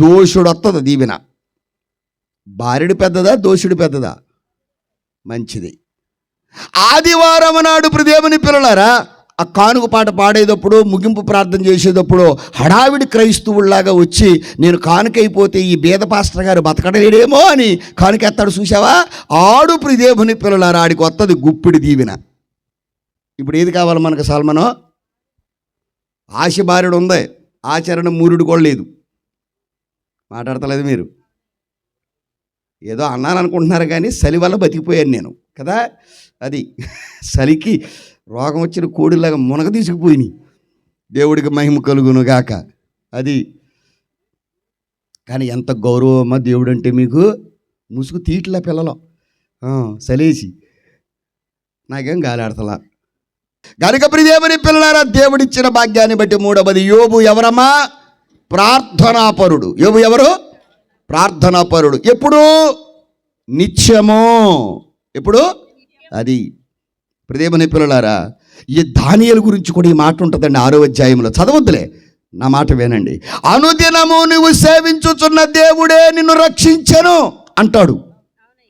దోషుడు వస్తుంది దీవెన. భార్యడు పెద్దదా దోషుడు పెద్దదా? మంచిది. ఆదివారం నాడు దేవుని పిల్లలారా ఆ కానుక పాట పాడేటప్పుడు, ముగింపు ప్రార్థన చేసేటప్పుడు హడావిడి క్రైస్తవుల్లాగా వచ్చి నేను కానుకైపోతే ఈ బీద పాస్టర్ గారు బతకడలేడేమో అని కానుకెత్తాడు. చూసావా? ఆడు దేవుని పిల్లలారా ఆడికి వస్తుంది గుప్పిడి దీవెన. ఇప్పుడు ఏది కావాలి మనకు? సల్మనో ఆశ భార్యడు ఉంది, ఆచరణ మూరుడు కూడా లేదు. మాట్లాడతలేదు మీరు. ఏదో అన్నాను అనుకుంటున్నారు కానీ చలి వల్ల బతికిపోయాను నేను కదా. అది చలికి రోగం వచ్చిన కోడిలాగా మునగ తీసుకుపోయినాయి. దేవుడికి మహిమ కలుగును గాక. అది కానీ ఎంత గౌరవమా దేవుడు అంటే మీకు. ముసుగు తీట్లా పిల్లలు చలేసి నాకేం గాలాడతలా. కనుక దేవుని పిల్లలారా దేవుడిచ్చిన భాగ్యాన్ని బట్టి మూడవది యోబు ఎవరమ్మా? ప్రార్థనాపరుడు. యోబు ఎవరు? ప్రార్థనాపరుడు. ఎప్పుడు? నిత్యమో. ఎప్పుడు? అది దేవుని పిల్లలారా ఈ దానియేలు గురించి కూడా ఈ మాట ఉంటుందండి 6వ అధ్యాయంలో. చదవద్దులే, నా మాట వినండి. అనుదినము నువ్వు సేవించుచున్న దేవుడే నిన్ను రక్షించెను అంటాడు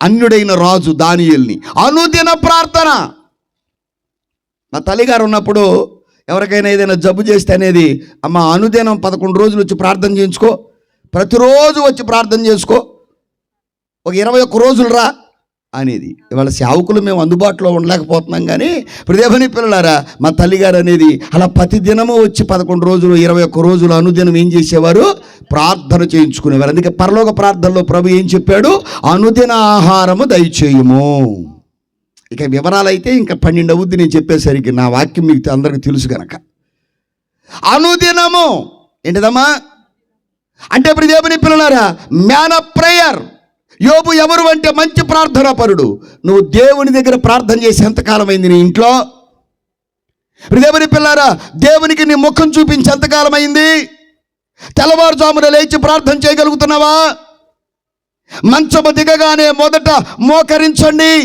అన్యుడైన రాజు దానియేలుని. అనుదిన ప్రార్థన. మా తల్లిగారు ఉన్నప్పుడు ఎవరికైనా ఏదైనా జబ్బు చేస్తే అనేది, అమ్మ అనుదినం 11 రోజులు వచ్చి ప్రార్థన చేయించుకో, ప్రతిరోజు వచ్చి ప్రార్థన చేసుకో, ఒక 21 రోజులు రా అనేది. ఇవాళ సేవకులు మేము అందుబాటులో ఉండలేకపోతున్నాం కానీ దేవుని పిల్లలారా మా తల్లిగారు అనేది అలా ప్రతి దినము వచ్చి 11 రోజులు 21 రోజులు అనుదినం ఏం చేసేవారు? ప్రార్థన చేయించుకునేవారు. అందుకే పరలోక ప్రార్థనలో ప్రభు ఏం చెప్పాడు? అనుదిన ఆహారము దయచేయుము. ఇక వివరాలు అయితే ఇంకా 12 అవుద్ది నేను చెప్పేసరికి. నా వాక్యం మీకు అందరికీ తెలుసు కనుక. అనుదినము ఏంటిదమ్మా అంటే దేవుని పిల్లలారా మ్యాన్ ఆఫ్ ప్రేయర్. యోబు ఎవరు అంటే మంచి ప్రార్థనా పరుడు. నువ్వు దేవుని దగ్గర ప్రార్థన చేసి ఎంతకాలం అయింది నీ ఇంట్లో? దేవుని పిల్లారా దేవునికి నీ ముఖం చూపించి ఎంతకాలం అయింది? తెల్లవారుజామున లేచి ప్రార్థన చేయగలుగుతున్నావా? మంచము దిగగానే మొదట మోకరించండి,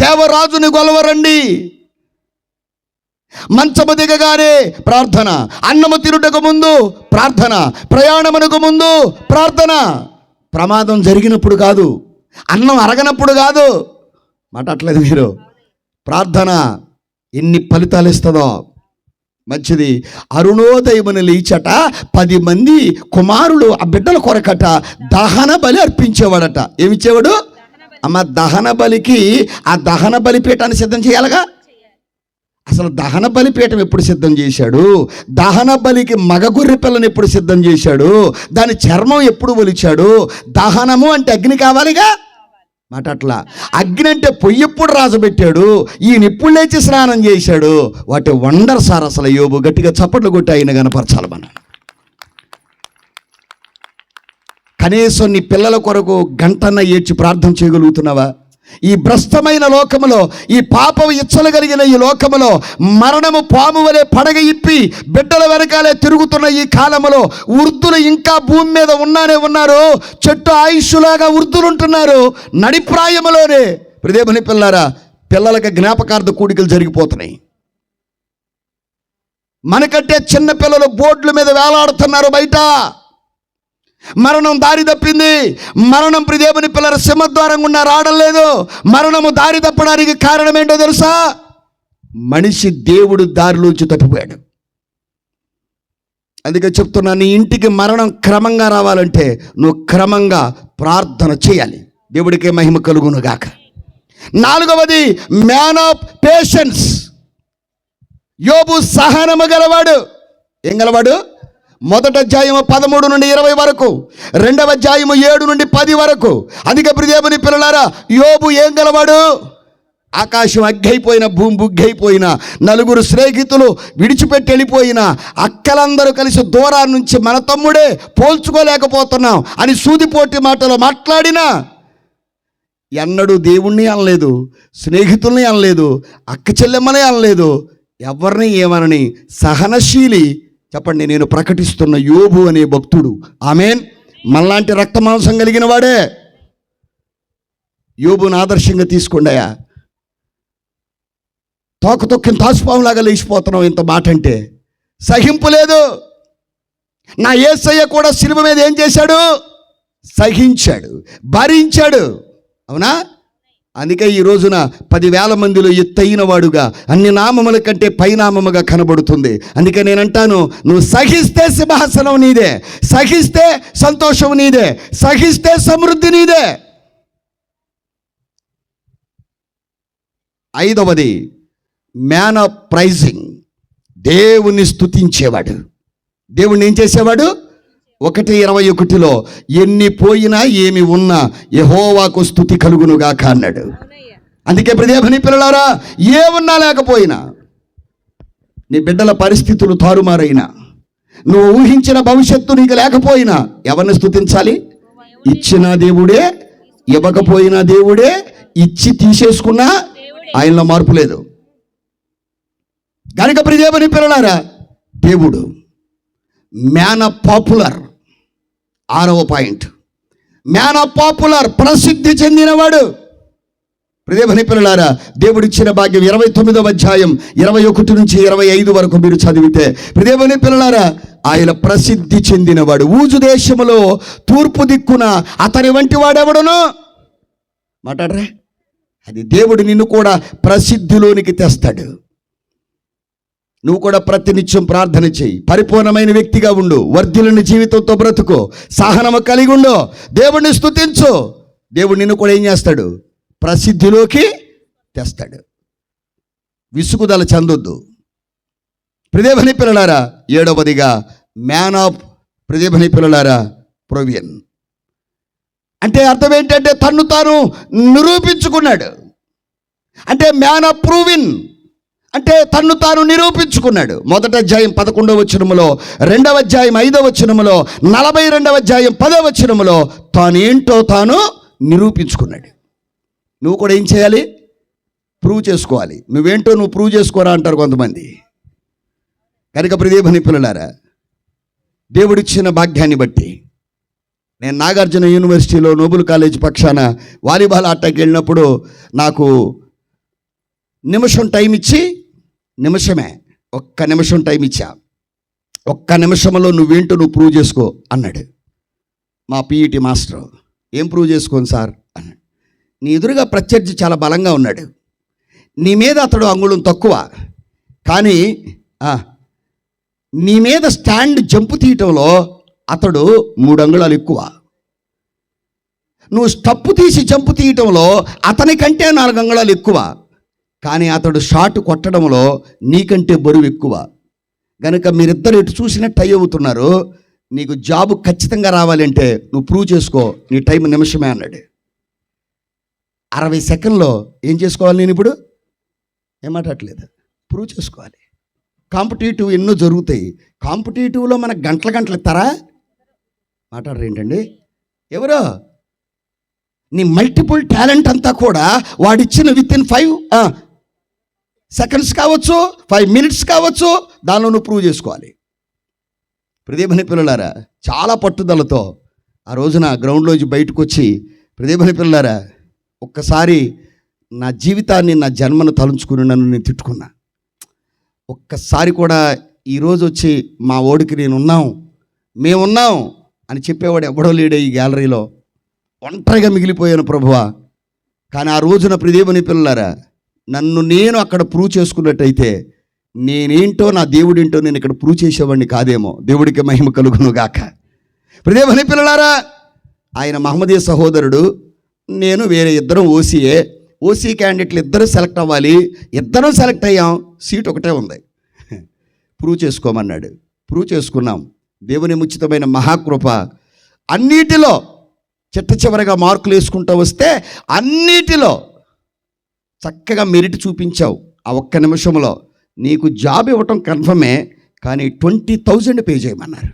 దేవరాజుని గొలవరండి. మంచము దిగగానే ప్రార్థన, అన్నము తిరుటకు ముందు ప్రార్థన, ప్రయాణమునకు ముందు ప్రార్థన. ప్రమాదం జరిగినప్పుడు కాదు, అన్నం అరగనప్పుడు కాదు. మాట్లాడలేదు మీరు. ప్రార్థన ఎన్ని ఫలితాలు ఇస్తుందో. మంచిది. అరుణోదయమున లేచట 10 మంది కుమారులు ఆ బిడ్డల కొరకట దహన బలి అర్పించేవాడట. ఏమిచ్చేవాడు? అమ్మ దహన బలికి ఆ దహన బలిపీఠాన్ని సిద్ధం చేయాలిగా. అసలు దహన బలిపీఠం ఎప్పుడు సిద్ధం చేశాడు? దహన బలికి మగ గొర్రె పిల్లని ఎప్పుడు సిద్ధం చేశాడు? దాని చర్మం ఎప్పుడు ఒలిచాడు? దహనము అంటే అగ్ని కావాలిగా. మాట అట్లా. అగ్ని అంటే పొయ్యి ఎప్పుడు రాజబెట్టాడు? ఈయన ఎప్పుడు లేచి స్నానం చేశాడు? వాటి వండర్ సార్. అసలు యోబు గట్టిగా చప్పట్లు కొట్టి ఆయన కనపరచాలి మనం. కనీసం నీ పిల్లల కొరకు గంటన్న ఏడ్చి ప్రార్థన చేయగలుగుతున్నావా? ఈ భ్రష్టమైన లోకములో, ఈ పాపం ఇచ్చలగలిగిన ఈ లోకములో, మరణము పాము వలె పడగ ఇప్పి బిడ్డల వెనకాలే తిరుగుతున్న ఈ కాలములో వృద్ధులు ఇంకా భూమి మీద ఉన్నారు. చెట్టు ఆయుష్లాగా వృద్ధులు ఉంటున్నారు నడిప్రాయములోనే. దేవుని పిల్లారా పిల్లలకి జ్ఞాపకార్థ కూడికలు జరిగిపోతున్నాయి. మనకంటే చిన్న పిల్లలు బోర్డుల మీద వేలాడుతున్నారు బయట. మరణం దారి తప్పింది. మరణం దేవుని పిల్లల సింహద్వారం గుండా రావడం లేదు. మరణము దారి తప్పడానికి కారణం ఏంటో తెలుసా? మనిషి దేవుడు దారిలోంచి తప్పిపోయాడు. అందుకే చెప్తున్నా, నీ ఇంటికి మరణం క్రమంగా రావాలంటే నువ్వు క్రమంగా ప్రార్థన చేయాలి. దేవుడికే మహిమ కలుగును గాక. 4వది మ్యాన్ ఆఫ్ పేషెన్స్. యోబు సహనము గలవాడు. ఏం గలవాడు? 1వ అధ్యాయము 13 నుండి 20 వరకు, 2వ అధ్యాయము 7 నుండి 10 వరకు. అందుకే దేవుని పిల్లలారా యోబు ఏం గలవాడు? ఆకాశం అగ్గైపోయిన, భూమి బుగ్గైపోయిన, 9 స్నేహితులు విడిచిపెట్టి వెళ్ళిపోయిన, అక్కలందరూ కలిసి దూరాన్ని నుంచి మన తమ్ముడే పోల్చుకోలేకపోతున్నాం అని సూదిపోటి మాటలు మాట్లాడినా ఎన్నడూ దేవుణ్ణి అనలేదు, స్నేహితుల్ని అనలేదు, అక్క చెల్లెమ్మని అనలేదు, ఎవరిని ఏమనని సహనశీలి చెప్పండి, నేను ప్రకటిస్తున్న యోబు అనే భక్తుడు. ఆమేన్. మనలాంటి రక్తమాంసం కలిగిన వాడే. యోబును ఆదర్శంగా తీసుకోండియా. తోక తొక్కిన తాసుపాములాగా లేచిపోతున్నావు ఇంత మాట అంటే. సహింపు లేదు. నా యేసయ్య కూడా శిలువ మీద ఏం చేశాడు? సహించాడు, భరించాడు. అవునా? అందుకే ఈ రోజున 10,000 మందిలో ఎత్తైన వాడుగా, అన్ని నామముల కంటే పైనామముగా కనబడుతుంది. అందుకే నేనంటాను, నువ్వు సహిస్తే సింహాసనం నీదే, సహిస్తే సంతోషం నీదే, సహిస్తే సమృద్ధి నీదే. 5వది మ్యాన్ ఆఫ్ ప్రైజింగ్. దేవుని స్తుతించేవాడు. దేవుణ్ణి ఏం చేసేవాడు? 1:21 ఎన్ని పోయినా ఏమి ఉన్నా యెహోవాకు స్తుతి కలుగునుగాక అన్నాడు. అందుకే దేవుని పిల్లలారా, ఏ ఉన్నా లేకపోయినా, నీ బిడ్డల పరిస్థితులు తారుమారైనా, నువ్వు ఊహించిన భవిష్యత్తు నీకు లేకపోయినా ఎవరిని స్తుతించాలి? ఇచ్చిన దేవుడే, ఇవ్వకపోయినా దేవుడే, ఇచ్చి తీసేసుకున్నా ఆయనలో మార్పు లేదు. కనుక దేవుని పిల్లలారా, దేవుడు మ్యాన్ ఆఫ్ పాపులర్. 6వ పాయింట్, మ్యాన్ ఆఫ్ పాపులర్, ప్రసిద్ధి చెందినవాడు. దేవుని పిల్లలారా, దేవుడిచ్చిన భాగ్యం 29వ అధ్యాయం 21 నుంచి 25 వరకు మీరు చదివితే, దేవుని పిల్లలారా, ఆయన ప్రసిద్ధి చెందినవాడు. ఊజు దేశములో తూర్పు దిక్కున అతని వంటి వాడెవడును? మాట్లాడరే. అది దేవుడు నిన్ను కూడా ప్రసిద్ధిలోనికి తెస్తాడు. నువ్వు కూడా ప్రతినిత్యం ప్రార్థన చేయి. పరిపూర్ణమైన వ్యక్తిగా ఉండు. వర్ధిల్లని జీవితంతో బ్రతుకు. సహనము కలిగి ఉండు. దేవుడిని స్తుతించు. దేవుడు నిన్ను కూడా ఏం చేస్తాడు? ప్రసిద్ధిలోకి తెస్తాడు. విసుగుదల చెందొద్దు. దేవుని పిల్లలారా, 7వదిగా మ్యాన్ ఆఫ్ దేవుని పిల్లలారా ప్రొవియన్. అంటే అర్థం ఏంటంటే తన్ను తాను నిరూపించుకున్నాడు. అంటే మ్యాన్ ఆఫ్ ప్రూవిన్ అంటే తన్ను తాను నిరూపించుకున్నాడు. 1వ అధ్యాయం 11వ వచనములో, 2వ అధ్యాయం 5వ వచనములో, 42వ అధ్యాయం 10వ వచనములో తానేంటో తాను నిరూపించుకున్నాడు. నువ్వు కూడా ఏం చేయాలి? ప్రూవ్ చేసుకోవాలి. నువ్వేంటో నువ్వు ప్రూవ్ చేసుకోరా అంటారు కొంతమంది. కనుక దేవుని పిల్లలారా, దేవుడిచ్చిన భాగ్యాన్ని బట్టి, నేను నాగార్జున యూనివర్సిటీలో నోబుల్ కాలేజ్ పక్షాన వాలీబాల్ ఆటకి వెళ్ళినప్పుడు నాకు నిమిషం టైం ఇచ్చి, ఒక్క నిమిషం టైం ఇచ్చా. ఒక్క నిమిషంలో నువ్వేంటో నువ్వు ప్రూవ్ చేసుకో అన్నాడు మా పీఈటీ మాస్టర్. ఏం ప్రూవ్ చేసుకోను సార్ అన్నాడు. నీ ఎదురుగా ప్రత్యర్థి చాలా బలంగా ఉన్నాడు. నీ మీద అతడు అంగుళం తక్కువ, కానీ నీ మీద స్టాండ్ జంపు తీయటంలో అతడు 3 అంగుళాలు ఎక్కువ. నువ్వు స్టప్పు తీసి జంపు తీయటంలో అతనికంటే 4 అంగుళాలు ఎక్కువ. కానీ అతడు షాట్ కొట్టడంలో నీకంటే బరువు ఎక్కువ. కనుక మీరిద్దరు ఎటు చూసినట్టు అవుతున్నారు. నీకు జాబు ఖచ్చితంగా రావాలంటే నువ్వు ప్రూవ్ చేసుకో. నీ టైం నిమిషమే అన్నాడు. 60 సెకండ్లో ఏం చేసుకోవాలి? నేను ఇప్పుడు ఏం మాట్లాడలేదు, ప్రూవ్ చేసుకోవాలి. కాంపిటేటివ్ ఎన్నో జరుగుతాయి. కాంపిటేటివ్లో మనకు గంటలు ఇస్తారా? మాట్లాడరు ఏంటండి ఎవరో? నీ మల్టిపుల్ టాలెంట్ అంతా కూడా వాడిచ్చిన విత్-ఇన్ 5 సెకండ్స్ కావచ్చు, 5 మినిట్స్ కావచ్చు, దానిలో నువ్వు ప్రూవ్ చేసుకోవాలి. దేవుని పిల్లలారా, చాలా పట్టుదలతో ఆ రోజున గ్రౌండ్లోంచి బయటకు వచ్చి, దేవుని పిల్లలారా, ఒక్కసారి నా జీవితాన్ని, నా జన్మను తలుచుకుని నన్ను నేను తిట్టుకున్నా. ఒక్కసారి కూడా ఈరోజు వచ్చి మా ఓడికి మేమున్నాం అని చెప్పేవాడు ఎవడో లేడే ఈ గ్యాలరీలో. ఒంటరిగా మిగిలిపోయాను ప్రభువా. కానీ ఆ రోజున దేవుని పిల్లలారా, నన్ను నేను అక్కడ ప్రూవ్ చేసుకున్నట్టయితే నేనేంటో, నా దేవుడేంటో నేను ఇక్కడ ప్రూవ్ చేసేవాడిని కాదేమో. దేవుడికి మహిమ కలుగును గాక. దేవుని పిల్లలారా, ఆయన మహమ్మదీయ సహోదరుడు, నేను వేరే ఇద్దరం ఓసీ క్యాండిడేట్లు ఇద్దరు సెలెక్ట్ అవ్వాలి. ఇద్దరం సెలెక్ట్ అయ్యాం. సీట్ ఒకటే ఉంది. ప్రూవ్ చేసుకోమన్నాడు. ప్రూవ్ చేసుకున్నాం. దేవుని ఉచితమైన మహాకృప. అన్నిటిలో చివరిగా మార్కులు వేసుకుంటూ వస్తే అన్నిటిలో చక్కగా మెరిట్ చూపించావు. ఆ ఒక్క నిమిషంలో నీకు జాబ్ ఇవ్వటం కన్ఫర్మే, కానీ 20,000 పే చేయమన్నారు.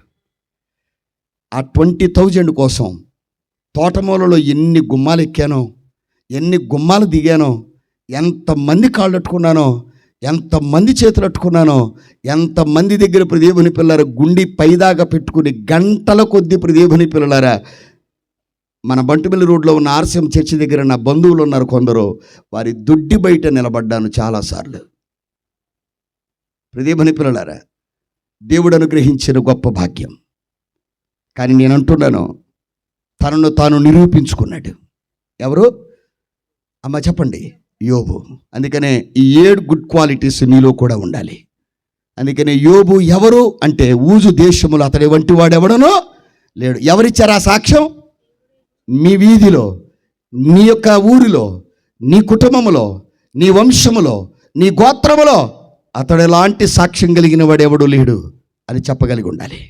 ఆ 20,000 కోసం తోటమూలలో ఎన్ని గుమ్మాలు ఎక్కానో, ఎన్ని గుమ్మాలు దిగానో, ఎంతమంది కాళ్ళు పట్టుకున్నానో, ఎంతమంది చేతులు అట్టుకున్నానో, ఎంతమంది దగ్గర దేవుని పిల్లల గుండి పైదాకా పెట్టుకుని గంటల కొద్ది దేవుని పిల్లలారా, మన బంటుమిల్లి రోడ్లో ఉన్న ఆర్సీఎం చర్చి దగ్గర నా బంధువులు ఉన్నారు కొందరు, వారి దొడ్డి బయట నిలబడ్డాను చాలాసార్లు. దేవుని పిల్లలారా, దేవుడు అనుగ్రహించిన గొప్ప భాగ్యం. కానీ నేను అంటున్నాను, తనను తాను నిరూపించుకున్నాడు. ఎవరు అమ్మ చెప్పండి? యోబు. అందుకనే ఈ 7 గుడ్ క్వాలిటీస్ నీలో కూడా ఉండాలి. అందుకనే యోబు ఎవరు అంటే, ఊజు దేశములో అతడి వంటి వాడెవడనో లేడు. ఎవరిచ్చారు ఆ సాక్ష్యం? మీ వీధిలో, నీ యొక్క ఊరిలో, నీ కుటుంబంలో, నీ వంశములో, నీ గోత్రములో అతడు ఎలాంటి సాక్ష్యం కలిగిన వాడెవడూ లేడు అని చెప్పగలిగి ఉండాలి.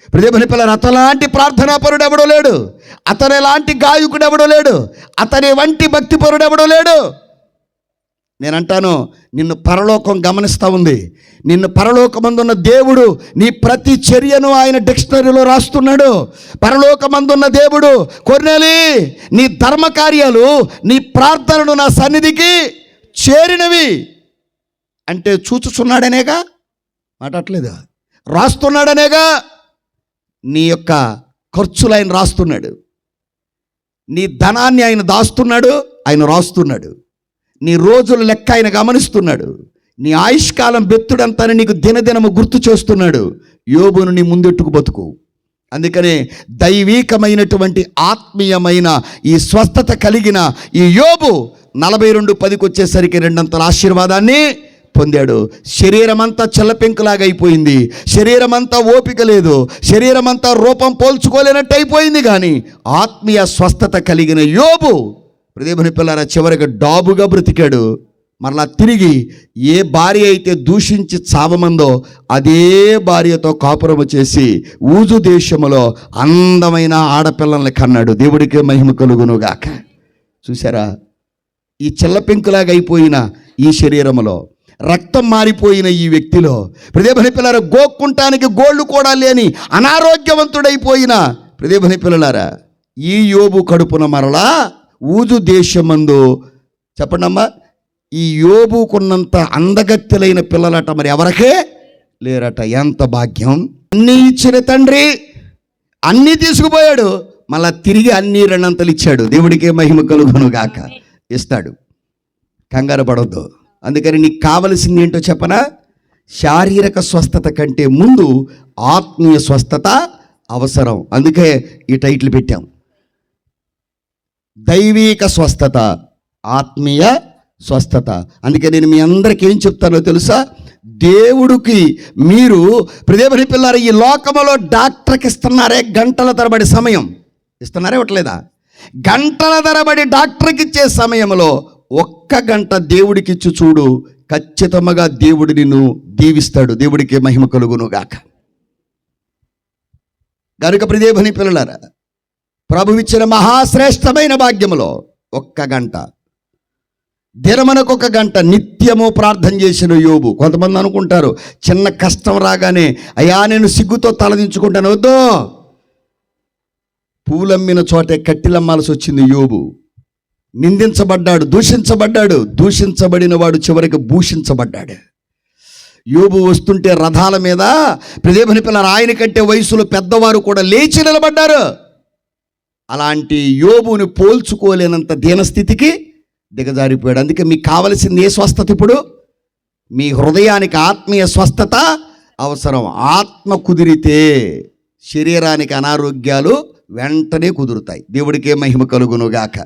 దేవుని పిల్లలు, అతలాంటి ప్రార్థనాపరుడు ఎవడో లేడు, అతను ఎలాంటి గాయకుడు ఎవడో లేడు, అతని వంటి భక్తిపరుడు ఎవడో లేడు. నేనంటాను, నిన్ను పరలోకం గమనిస్తూ ఉంది. నిన్ను పరలోకమందున్న దేవుడు నీ ప్రతి చర్యను ఆయన డిక్షనరీలో రాస్తున్నాడు. పరలోకమందున్న దేవుడు, కొర్నేలి, నీ ధర్మకార్యాలు, నీ ప్రార్థనలు నా సన్నిధికి చేరినవి అంటే చూచుచున్నాడనేగా, మాట్లాడలేదా? రాస్తున్నాడనేగా. నీ యొక్క ఖర్చులు ఆయన రాస్తున్నాడు, నీ ధనాన్ని ఆయన దాస్తున్నాడు, ఆయన రాస్తున్నాడు, నీ రోజుల లెక్క ఆయన గమనిస్తున్నాడు, నీ ఆయుష్కాలం బెత్తుడంతని నీకు దినదినము గుర్తు చేస్తున్నాడు. యోబును నీ ముందెట్టుకు బతుకు. అందుకనే దైవీకమైనటువంటి ఆత్మీయమైన ఈ స్వస్థత కలిగిన ఈ యోబు 42:10 వచ్చేసరికి 2 ఆశీర్వాదాన్ని పొందాడు. శరీరమంతా చెల్లపెంకులాగా అయిపోయింది, శరీరమంతా ఓపిక లేదు, శరీరమంతా రూపం పోల్చుకోలేనట్టు అయిపోయింది. కానీ ఆత్మీయ స్వస్థత కలిగిన యోబు దేవుని పిల్లల చివరికి డాబుగా బ్రతికాడు. మరలా తిరిగి ఏ భార్య అయితే దూషించి చావమందో అదే భార్యతో కాపురము చేసి ఊజు దేశములో అందమైన ఆడపిల్లల్ని కన్నాడు. దేవుడికే మహిమ కలుగునుగాక. చూసారా, ఈ చెల్లపెంకులాగా అయిపోయిన ఈ శరీరములో, రక్తం మారిపోయిన ఈ వ్యక్తిలో, దేవుని పిల్లల గోక్కుంటానికి గోళ్ళు కూడా లేని అనారోగ్యవంతుడైపోయిన దేవుని పిల్లలారా, ఈ యోబు కడుపున మరలా ఊజు దేశమందు, చెప్పండమ్మా, ఈ యోబుకున్నంత అందగత్తెలైన పిల్లలట మరి ఎవరికే లేరట. ఎంత భాగ్యం! అన్నీ ఇచ్చిన తండ్రి అన్నీ తీసుకుపోయాడు, మళ్ళా తిరిగి అన్నీ 2 ఇచ్చాడు. దేవుడికే మహిమ కలుగును గాక. ఇస్తాడు, కంగారు పడవద్దు. అందుకని నీకు కావలసింది ఏంటో చెప్పనా? శారీరక స్వస్థత కంటే ముందు ఆత్మీయ స్వస్థత అవసరం. అందుకే ఈ టైటిల్ పెట్టాం, దైవిక స్వస్థత, ఆత్మీయ స్వస్థత. అందుకే నేను మీ అందరికీ ఏం చెప్తానో తెలుసా? దేవుడికి మీరు దేవుని పిల్లలు ఈ లోకములో డాక్టర్కి ఇస్తున్నారే గంటల తరబడి సమయం ఇస్తున్నారే, ఇవ్వట్లేదా? గంటల తరబడి డాక్టర్కి ఇచ్చే సమయంలో 1 గంట దేవుడికి ఇచ్చి చూడు, ఖచ్చితంగా దేవుడు నిన్ను దీవిస్తాడు. దేవుడికి మహిమ కలుగును గాక. గనుక దేవుని పిల్లలారా, ప్రభువిచ్చిన మహాశ్రేష్టమైన భాగ్యములో 1 గంట, దినమునకు 1 గంట నిత్యము ప్రార్థన చేసిన యోబు. కొంతమంది అనుకుంటారు, చిన్న కష్టం రాగానే అయ్యా నేను సిగ్గుతో తలదించుకుంటాను. వద్దు, పూలమ్మిన చోటే కట్టిలమ్మాల్సి వచ్చింది యోబు. నిందించబడ్డాడు, దూషించబడ్డాడు, దూషించబడిన వాడు చివరికి భూషించబడ్డాడు. యోబు వస్తుంటే రథాల మీద దేవుని పిల్లలు ఆయన కంటే వయసులో పెద్దవారు కూడా లేచి నిలబడ్డారు. అలాంటి యోబుని పోల్చుకోలేనంత దీనస్థితికి దిగజారిపోయాడు. అందుకే మీకు కావలసింది ఏ స్వస్థత? ఇప్పుడు మీ హృదయానికి ఆత్మీయ స్వస్థత అవసరం. ఆత్మ కుదిరితే శరీరానికి అనారోగ్యాలు వెంటనే కుదురుతాయి. దేవుడికే మహిమ కలుగునుగాక.